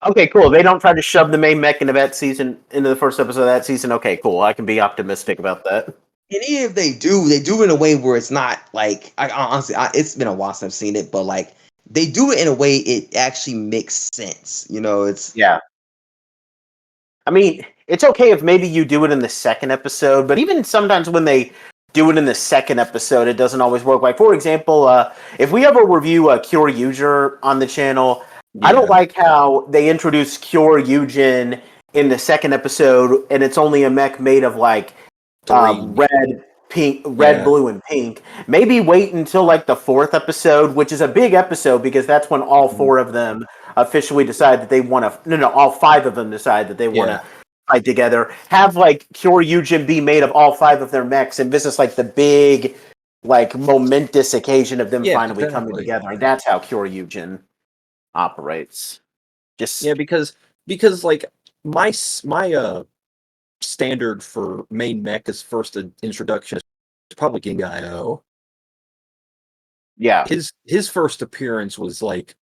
Okay, cool. They don't try to shove the main mech into the first episode of that season. Okay, cool. I can be optimistic about that. And even if they do it in a way where it's not like honestly, it's been a while since I've seen it, but like they do it in a way it actually makes sense. It's Yeah. I mean, it's okay if maybe you do it in the second episode, but even sometimes when they do it in the second episode, it doesn't always work. Like, for example, if we ever review Kyoryuger on the channel, I don't like how they introduce Kyoryujin in the second episode, and it's only a mech made of like red. pink, red, blue, and pink. Maybe wait until like the 4th episode, which is a big episode because that's when all 4 of them officially decide that they want to. No, all 5 of them decide that they want to fight together. Have like Kyoryugen be made of all 5 of their mechs, and this is like the big, like momentous occasion of them finally coming together. And that's how Kyoryugen operates. Just because like my standard for main mech as first introduction is probably King-Ohger. Yeah, his first appearance was like,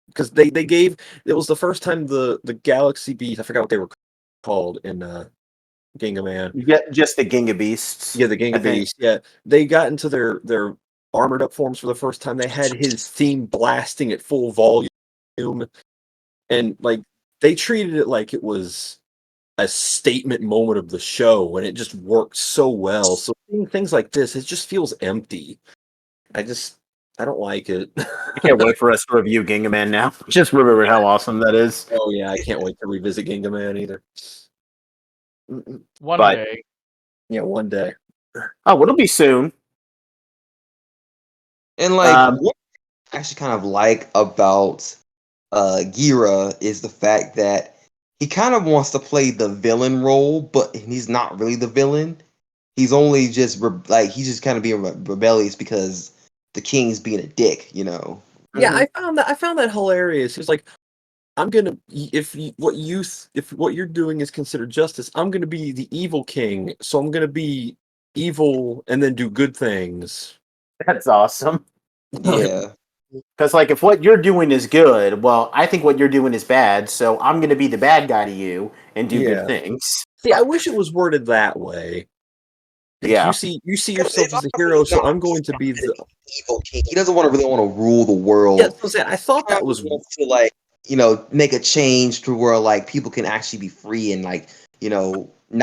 because they gave, it was the first time the Galaxy Beast, I forgot what they were called in Ginga Man. You get just the Ginga Beasts. Yeah, the Ginga Beast. Yeah, they got into their armored up forms for the first time. They had his theme blasting at full volume, and like they treated it like it was a statement moment of the show, and it just worked so well. So seeing things like this, it just feels empty. I don't like it. I can't wait for us to review Ginga Man now. Just remember how awesome that is. Oh yeah, I can't wait to revisit Ginga Man either. One day. Yeah, one day. Oh, it'll be soon. And like, what I actually kind of like about Gira is the fact that he kind of wants to play the villain role, but he's not really the villain. He's only just he's just kind of being rebellious because the king's being a dick, you know. Yeah, I found that hilarious. He was like, "I'm gonna if what you're doing is considered justice, I'm gonna be the evil king. So I'm gonna be evil and then do good things." That's awesome. Yeah. Because, like, if what you're doing is good, well, I think what you're doing is bad, so I'm going to be the bad guy to you and do good things. See, I wish it was worded that way. Yeah. You see yourself as a hero, so I'm going to be the evil king. He doesn't want to rule the world. Yeah, I thought that was to make a change to where like people can actually be free and not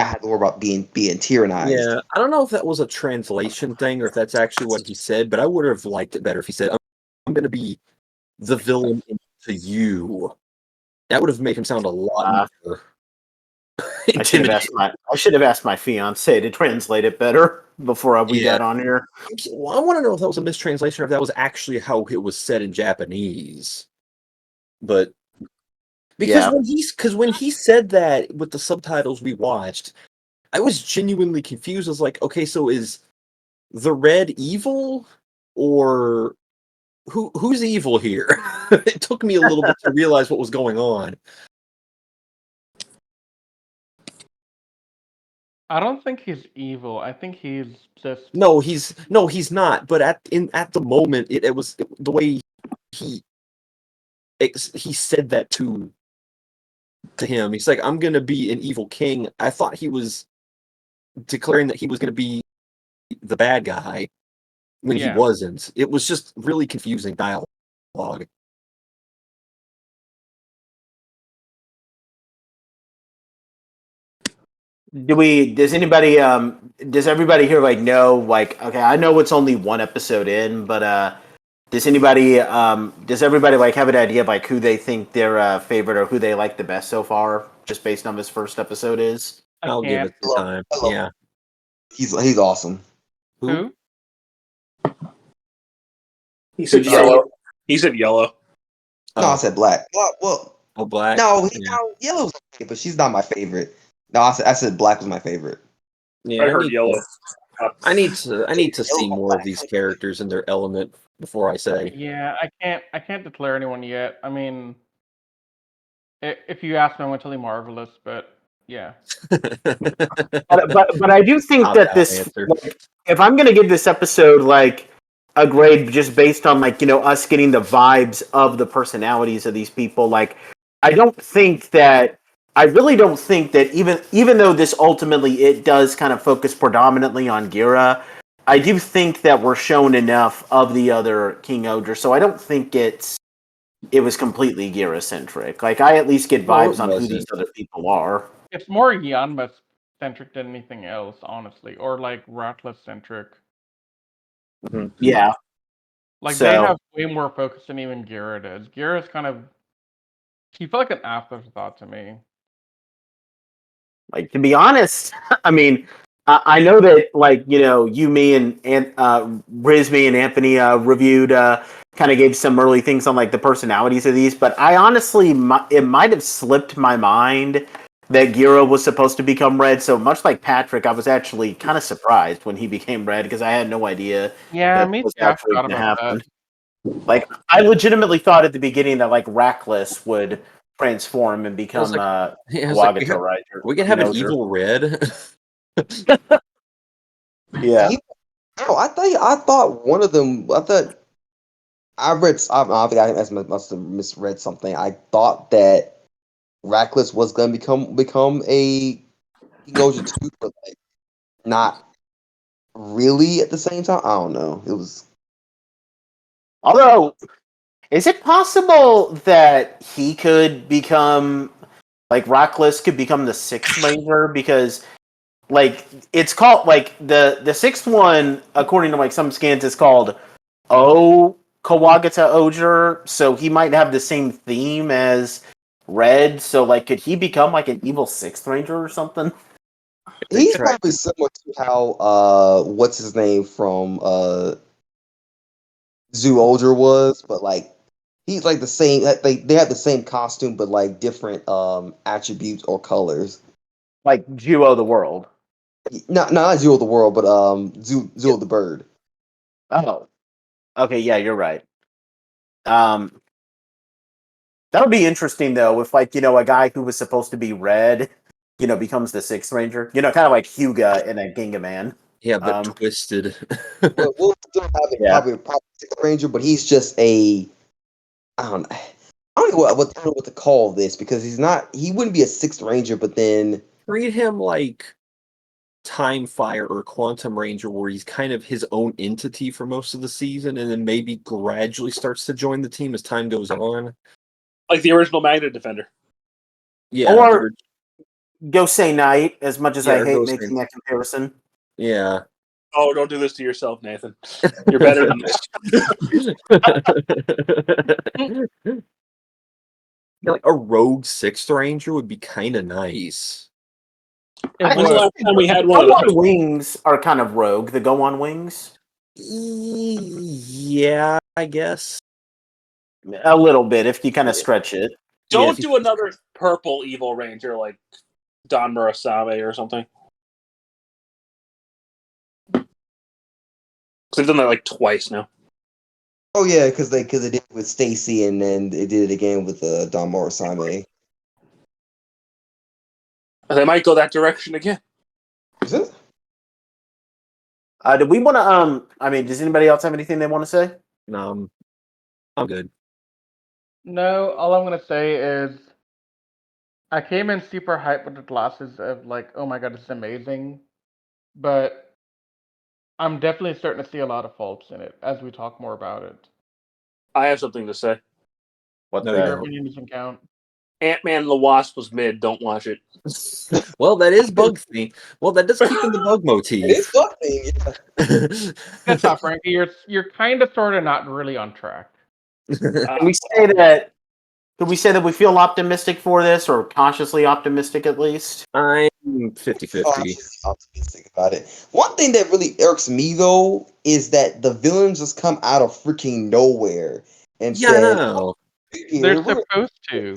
have to worry about being tyrannized. Yeah, I don't know if that was a translation thing or if that's actually what he said, but I would have liked it better if he said, "I'm going to be the villain to you." That would have made him sound a lot more. I should have asked my fiance to translate it better before I read that on here. Well, I want to know if that was a mistranslation or if that was actually how it was said in Japanese. But because when he said that with the subtitles we watched, I was genuinely confused. I was like, okay, so is the red evil or who's evil here? It took me a little bit to realize what was going on. I don't think he's evil. I think he's just No, he's not. But at the moment, it was the way he said that to him. He's like, "I'm gonna be an evil king." I thought he was declaring that he was gonna be the bad guy when he wasn't. It was just really confusing dialogue. Does everybody here like know, like, okay, I know it's only one episode in, but does everybody like have an idea of like who they think their favorite or who they like the best so far, just based on this first episode is? I'll give it some time. Yeah. He's awesome. Who? He said yellow. He said yellow. No, I said black. Well, black. No, yellow's okay, but she's not my favorite. No, I said black was my favorite. Yeah, I heard yellow. I need to see more of these characters in their element before I say. Yeah, I can't declare anyone yet. I mean, if you ask me, I'm going to tell you Marvelous, but yeah. but I do think that this, like, if I'm going to give this episode like a grade just based on like, us getting the vibes of the personalities of these people, like, I really don't think that even though this ultimately it does kind of focus predominantly on Gira, I do think that we're shown enough of the other King-Ohger, so I don't think it was completely Gira centric. Like, I at least get vibes on who these other people are. It's more Yanma centric than anything else, honestly, or like Rattless centric. Mm-hmm. Yeah. Like, they have way more focus than even Gira does. Gira's kind of, he felt like an afterthought to me. Like, to be honest, I mean, I know that, like, you, me, and Brisby and Anthony reviewed, kind of gave some early things on, like, the personalities of these, but I honestly, it might have slipped my mind that Giro was supposed to become red, so much like Patrick, I was actually kind of surprised when he became red, because I had no idea Yeah, that me was too. I actually forgot going to about that. happen. Like, I legitimately thought at the beginning that, like, Rackless would transform and I was become like, I was like, Kawagato, right? Or we can have an King-Ohger. evil red. Yeah. No, I thought one of them. I thought I think I must have misread something. I thought that Rackless was gonna become a King-Ohger too, but like not really at the same time. I don't know. It was Although, is it possible that he could become, like, Rackless could become the sixth ranger? Because, like, it's called, like, the sixth one, according to, like, some scans, is called Kawagata Oger, so he might have the same theme as Red. So, like, could he become, like, an evil sixth ranger or something? he's probably similar to how what's his name from Zoo Older was, but like he's like the same. They have the same costume, but like different attributes or colors. Like, Duo the World. Not Zoo of the World, but Zoo of the Bird. Oh, okay, yeah, you're right. Um, That'll be interesting though, if, like, a guy who was supposed to be red, becomes the sixth ranger. Kind of like Hyuga in a Ginga Man. Yeah, but Um, twisted. Well, we'll still have it Yeah. probably Sixth Ranger, but he's just a I don't I don't know I don't know what to call this because he wouldn't be a Sixth Ranger, but then Treat him like Time Fire or Quantum Ranger, where he's kind of his own entity for most of the season, and then maybe gradually starts to join the team as time goes on. Like the original Magnet Defender. Yeah, Or Gosei Knight, as much as I or hate Ghost making that comparison. yeah. Oh, don't do this to yourself, Nathan. You're better than this. Like a rogue sixth ranger would be kind of nice. It When's the would. last time we had Go one of on those? Wings are kind of rogue. The Go on Wings, Yeah, I guess. a little bit if you kind of stretch it. Don't do another purple Evil Ranger like Don Murasabe or something. Because they've done that like twice now. oh yeah, because they did it with Stacy and then they did it again with Don Morrisame. They might go that direction again. Is it? Do we want to? I mean, does anybody else have anything they want to say? No, I'm good. No, all I'm gonna say is I came in super hyped with the glasses of like, oh my god, this is amazing. But I'm definitely starting to see a lot of faults in it as we talk more about it. I have something to say. What's No, you that? Your don't. opinion doesn't count. Ant-Man and the Wasp was mid. Don't watch it. Well, that is bug thing. Well, that does keep in the bug It is motif. something. That's not Frankie. You're kind of sort of not really on track. Can we say that? Can we say that we feel optimistic for this, or cautiously optimistic at least? I'm 50-50. Cautiously optimistic about it. One thing that really irks me though is that the villains just come out of freaking nowhere and Yeah, I said, know. They're "Here, supposed to.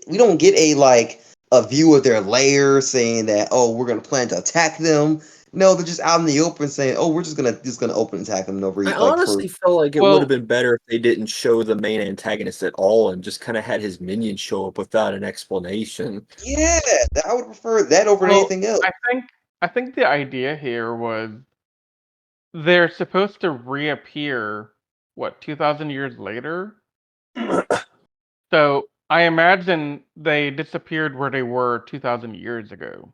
we don't get a like a view of their lair saying that we're gonna plan to attack them. No, they're just out in the open saying, oh, we're just gonna open attack them over I like for honestly felt like it Well- would have been better if they didn't show the main antagonist at all and just kind of had his minions show up without an explanation. yeah. I would prefer that over Well, anything else. I think the idea here was they're supposed to reappear 2,000 years later? So I imagine they disappeared where they were 2,000 years ago.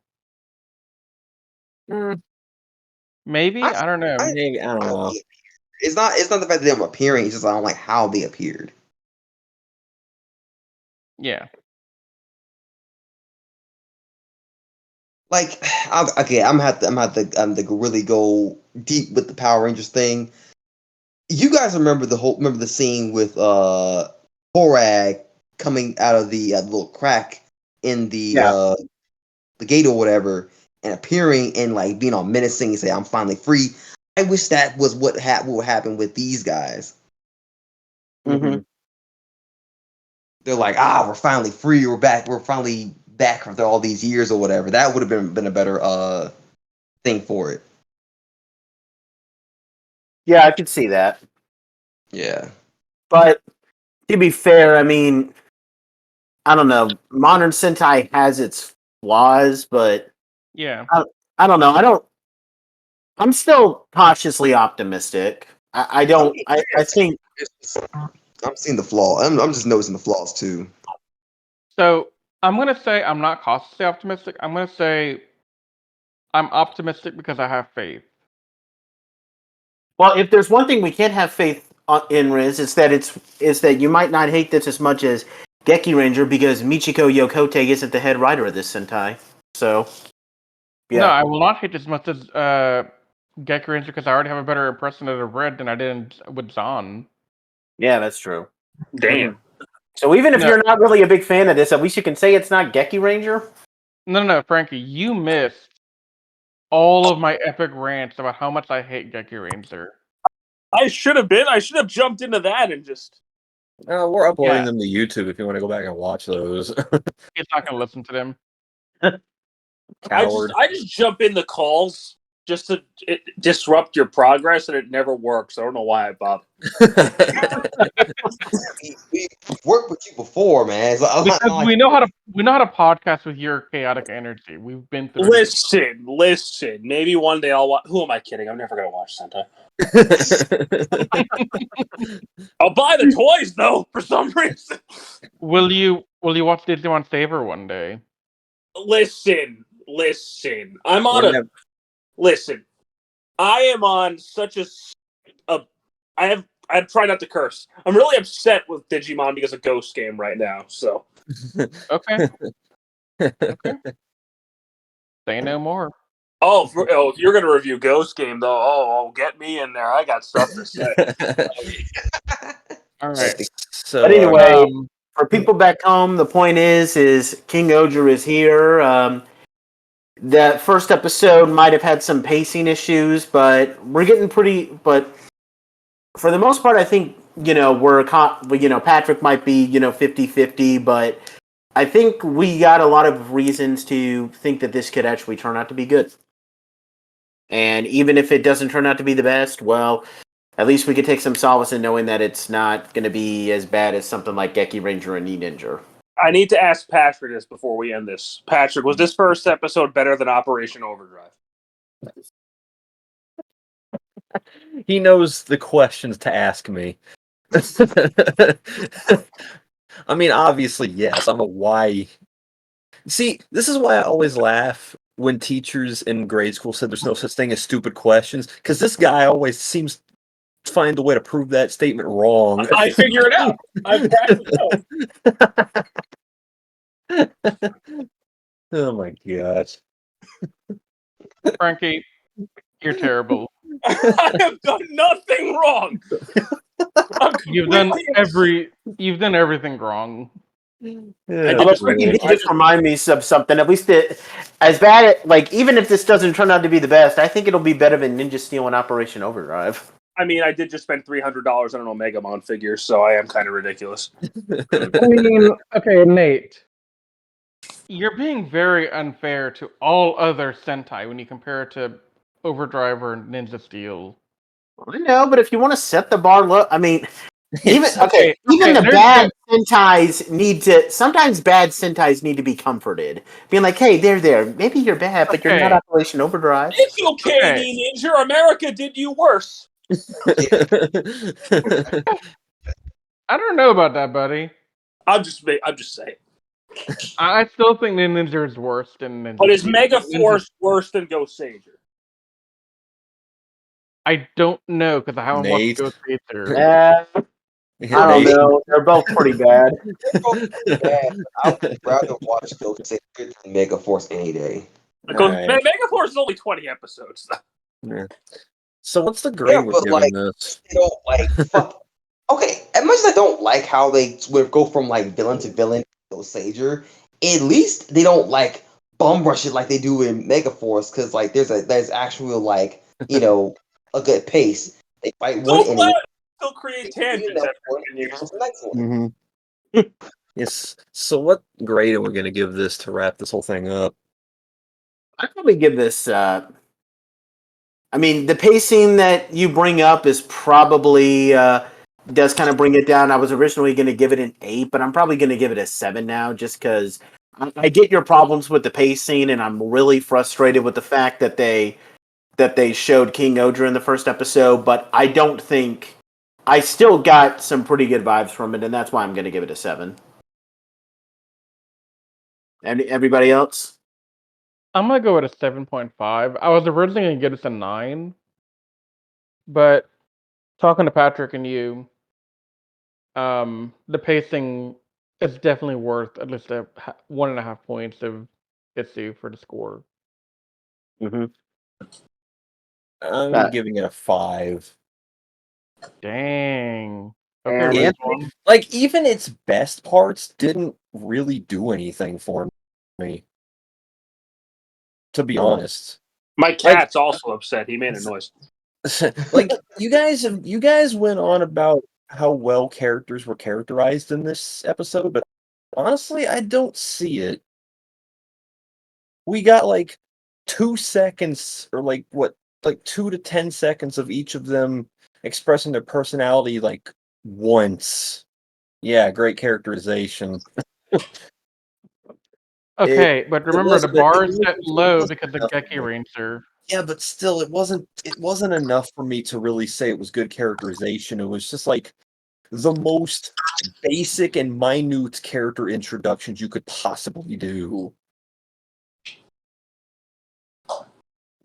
Mm, Maybe? I don't know. maybe, I don't How know. they appeared. It's not the fact that they're appearing. It's just I don't like how they appeared. Yeah. Like, I'm gonna have to really go deep with the Power Rangers thing. You guys remember the scene with Korag coming out of the little crack in the gate or whatever, and appearing and like being all menacing and say, "I'm finally free." I wish that was what would happen with these guys. Mm-hmm. They're like, we're finally free. We're finally back after all these years or whatever. That would have been a better thing for it. Yeah, I could see that. Yeah. But to be fair, I mean, I don't know. Modern Sentai has its flaws, but Yeah. I don't know. I'm still cautiously optimistic. I don't. I think. I'm seeing the flaw. I'm just noticing the flaws too. So I'm gonna say I'm not cautiously optimistic. I'm gonna say I'm optimistic because I have faith. Well, if there's one thing we can't have faith in, Riz, it's that you might not hate this as much as Geki Ranger because Michiko Yokote isn't the head writer of this Sentai. So, yeah. No, I will not hate this as much as Geki Ranger because I already have a better impression of Red than I did with Zahn. Yeah, that's true. Damn. So even if No. you're not really a big fan of this, at least you can say it's not Geki Ranger. No, Frankie, you missed all of my epic rants about how much I hate Geki Ranger. I should have jumped into that and just. We're uploading Yeah. them to YouTube if you want to go back and watch those. He's not gonna listen to them. Coward. I just jump in the calls just to disrupt your progress, and it never works. I don't know why I bother. We've worked with you before, man. So Because we know how to podcast with your chaotic energy. We've been through it. Listen. Maybe one day I'll watch. Who am I kidding? I'm never gonna watch Sentai. I'll buy the toys though for some reason. Will you watch Digimon Saver one day? Listen. I'm on Listen. I am on such a. I try not to curse. I'm really upset with Digimon because of Ghost Game right now. So. Okay. Say no more. If you're gonna review Ghost Game though, get me in there. I got stuff to say. All right. So, But anyway, for people back home, the point is King-Ohger is here. The first episode might have had some pacing issues, but we're getting pretty. But for the most part, I think Patrick might be 50-50, but I think we got a lot of reasons to think that this could actually turn out to be good. And even if it doesn't turn out to be the best, well, at least we could take some solace in knowing that it's not going to be as bad as something like Geki Ranger and Ninja. I need to ask Patrick this before we end this. Patrick, was this first episode better than Operation Overdrive? He knows the questions to ask me. I mean, obviously, yes. I'm a why. See, this is why I always laugh when teachers in grade school said there's no such thing as stupid questions, because this guy always seems to find a way to prove that statement wrong. I figure it out. I've practiced it. Oh my gosh. Frankie, you're terrible. I have done nothing wrong. You've done everything wrong. Just remind me of something. At least as bad even if this doesn't turn out to be the best, I think it'll be better than Ninja Steel and Operation Overdrive. I mean, I did just spend $300 on an Omegamon figure, so I am kind of ridiculous. I mean, okay, Nate. You're being very unfair to all other Sentai when you compare it to Overdrive or Ninja Steel. I know, but if you want to set the bar low, I mean, even the bad Sentais sometimes bad Sentais need to be comforted. Being like, hey, they're there. Maybe you're bad, but you're not Operation Overdrive. It's okay, Ninja. America did you worse. I don't know about that, buddy. I'm just saying. I still think Ninja is worse than Ninja. But is Mega Force worse than Ghost Sager? I don't know because I haven't watched Ghost Sager. I don't know. They're both pretty bad. I would rather watch Ghost Sager than Mega Force any day. Because Mega Force is only 20 episodes. Yeah. So what's the grade we're giving this? They don't fuck. Okay, as much as I don't like how they would go from villain to villain, Ghost Sager, at least they don't bum rush it like they do in Megaforce, because like there's actual like a good pace. They fight one So enemy. glad still create They defeat tangents that after one, 10 years. and the next one. Mm-hmm. Yes. So what grade are we going to give this to wrap this whole thing up? I'd probably give this. I mean, the pacing that you bring up is probably does kind of bring it down. I was originally going to give it an 8, but I'm probably going to give it a 7 now, just because I get your problems with the pacing, and I'm really frustrated with the fact that they showed King-Ohger in the first episode. But I don't think I still got some pretty good vibes from it, and that's why I'm going to give it a 7. And everybody else? I'm gonna go with a 7.5. I was originally gonna give this a 9, but talking to Patrick and you, the pacing is definitely worth at least 1.5 points of issue for the score. Mm-hmm. I'm giving it a 5. Dang. Okay, And Yeah, Respawn. like even its best parts didn't really do anything for me. To be honest, My cat's also upset. He made a noise. like you guys went on about how well characters were characterized in this episode, but honestly, I don't see it. We got like 2 seconds, or like 2 to 10 seconds of each of them expressing their personality like once. Yeah, great characterization. Okay, but remember the wasn't bar it is set wasn't- it low wasn't because of enough for Geki me. Ranger. Yeah, but still, it wasn't enough for me to really say it was good characterization. It was just like the most basic and minute character introductions you could possibly do.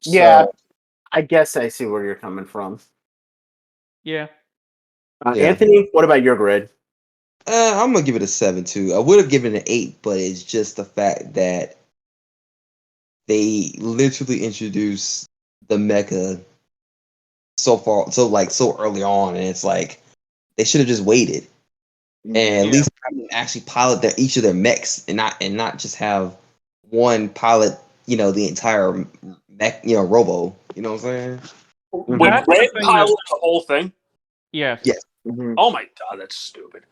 yeah, So, I guess I see where you're coming from. Yeah. Yeah. Anthony, what about your grade? I'm gonna give it a 7 too. I would have given it an 8, but it's just the fact that they literally introduced the mecha so early on, and it's like they should have just waited and at Yeah. least have them actually pilot each of their mechs, and not just have one pilot, the entire mech, robo. You know what I'm saying? Would That's the Red thing pilot that- the whole thing? Yes. Yes. Oh my god, that's stupid.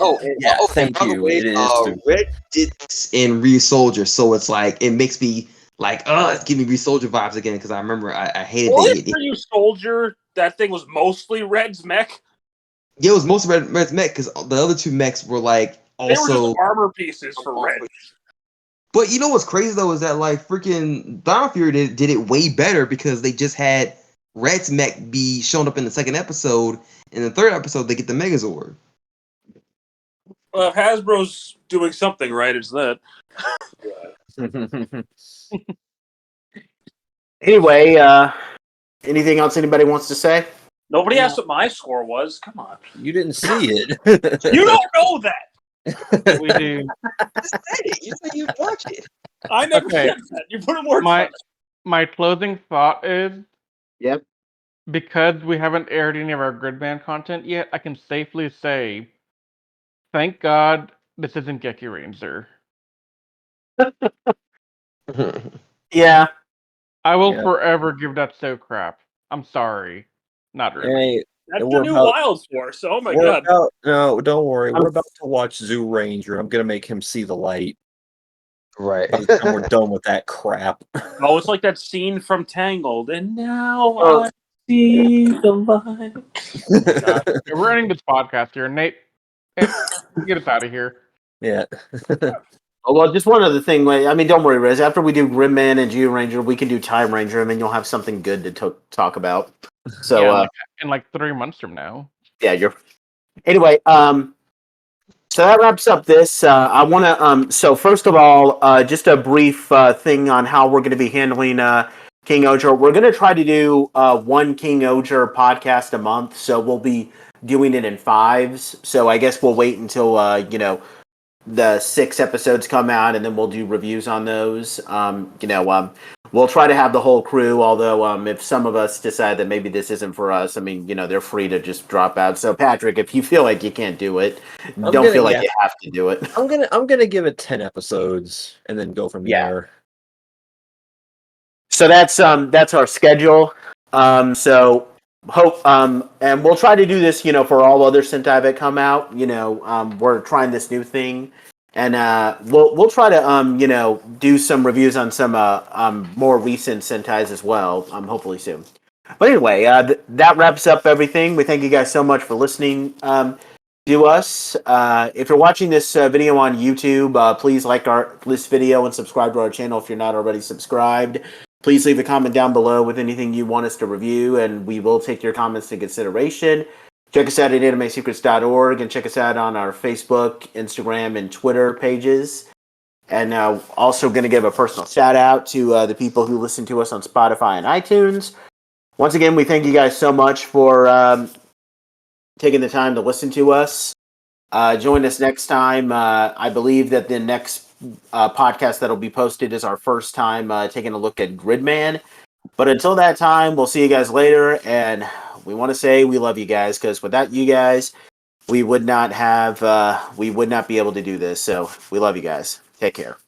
Oh, and, yeah, and thank by the you. way, It is stupid. Red did this in Re Soldier, so it's like it makes me like, it's giving me Re Soldier vibes again, because I remember I hated What they. for you, soldier? That thing was mostly Red's mech. Yeah, it was most Red's mech, because the other two mechs were like They were also. just armor pieces for Red. But you know what's crazy though is that like freaking Dawn Fury did it way better, because they just had Red's mech be shown up in the second episode. In the third episode, they get the Megazord. Well, if Hasbro's doing something right, it's that. Anyway, anything else anybody wants to say? Nobody asked what my score was. Come on. You didn't see it. You don't know that. We do. You said you watch it. I never Okay. said that. You put in words. My closing thought is, Yep. because we haven't aired any of our Gridman content yet, I can safely say, thank God this isn't Geki Ranger. Yeah. I will Yeah. forever give that so crap. I'm sorry. Not really. Hey, That's we're the new about- Wild Force. Oh my we're god. about, no, don't worry. I'm- We're about to watch Zoo Ranger. I'm gonna make him see the light Right. by the time we're done with that crap. Oh, it's like that scene from Tangled. And now Oh. I see the light. God. We're ending this podcast here. Nate, get us out of here. Yeah. Oh, well, just one other thing. I mean, don't worry, Rez. After we do Gridman and Geo Ranger, we can do Time Ranger, and then you'll have something good to talk about. So, Yeah, in like 3 months from now. yeah, you're. Anyway, so that wraps up this. I want to. So first of all, just a brief thing on how we're going to be handling King-Ohger. We're going to try to do one King-Ohger podcast a month. So we'll be doing it in 5s. So I guess we'll wait until the 6 episodes come out, and then we'll do reviews on those. We'll try to have the whole crew, although if some of us decide that maybe this isn't for us, I mean, they're free to just drop out. So Patrick, if you feel like you can't do it, don't feel like you have to do it. I'm gonna give it 10 episodes and then go from Yeah. there. So that's our schedule. So hope and we'll try to do this, for all other Sentai that come out. We're trying this new thing, and we'll try to do some reviews on some more recent Sentais as well. Hopefully soon. But anyway, that wraps up everything. We thank you guys so much for listening to us. If you're watching this video on YouTube, please like this video and subscribe to our channel if you're not already subscribed. Please leave a comment down below with anything you want us to review, and we will take your comments into consideration. Check us out at animesecrets.org, and check us out on our Facebook, Instagram, and Twitter pages. And also going to give a personal shout out to the people who listen to us on Spotify and iTunes. Once again, we thank you guys so much for taking the time to listen to us. Join us next time. I believe that the next podcast that'll be posted is our first time taking a look at Gridman. But until that time, we'll see you guys later. And we want to say we love you guys, because without you guys, we would not be able to do this. So we love you guys. Take care.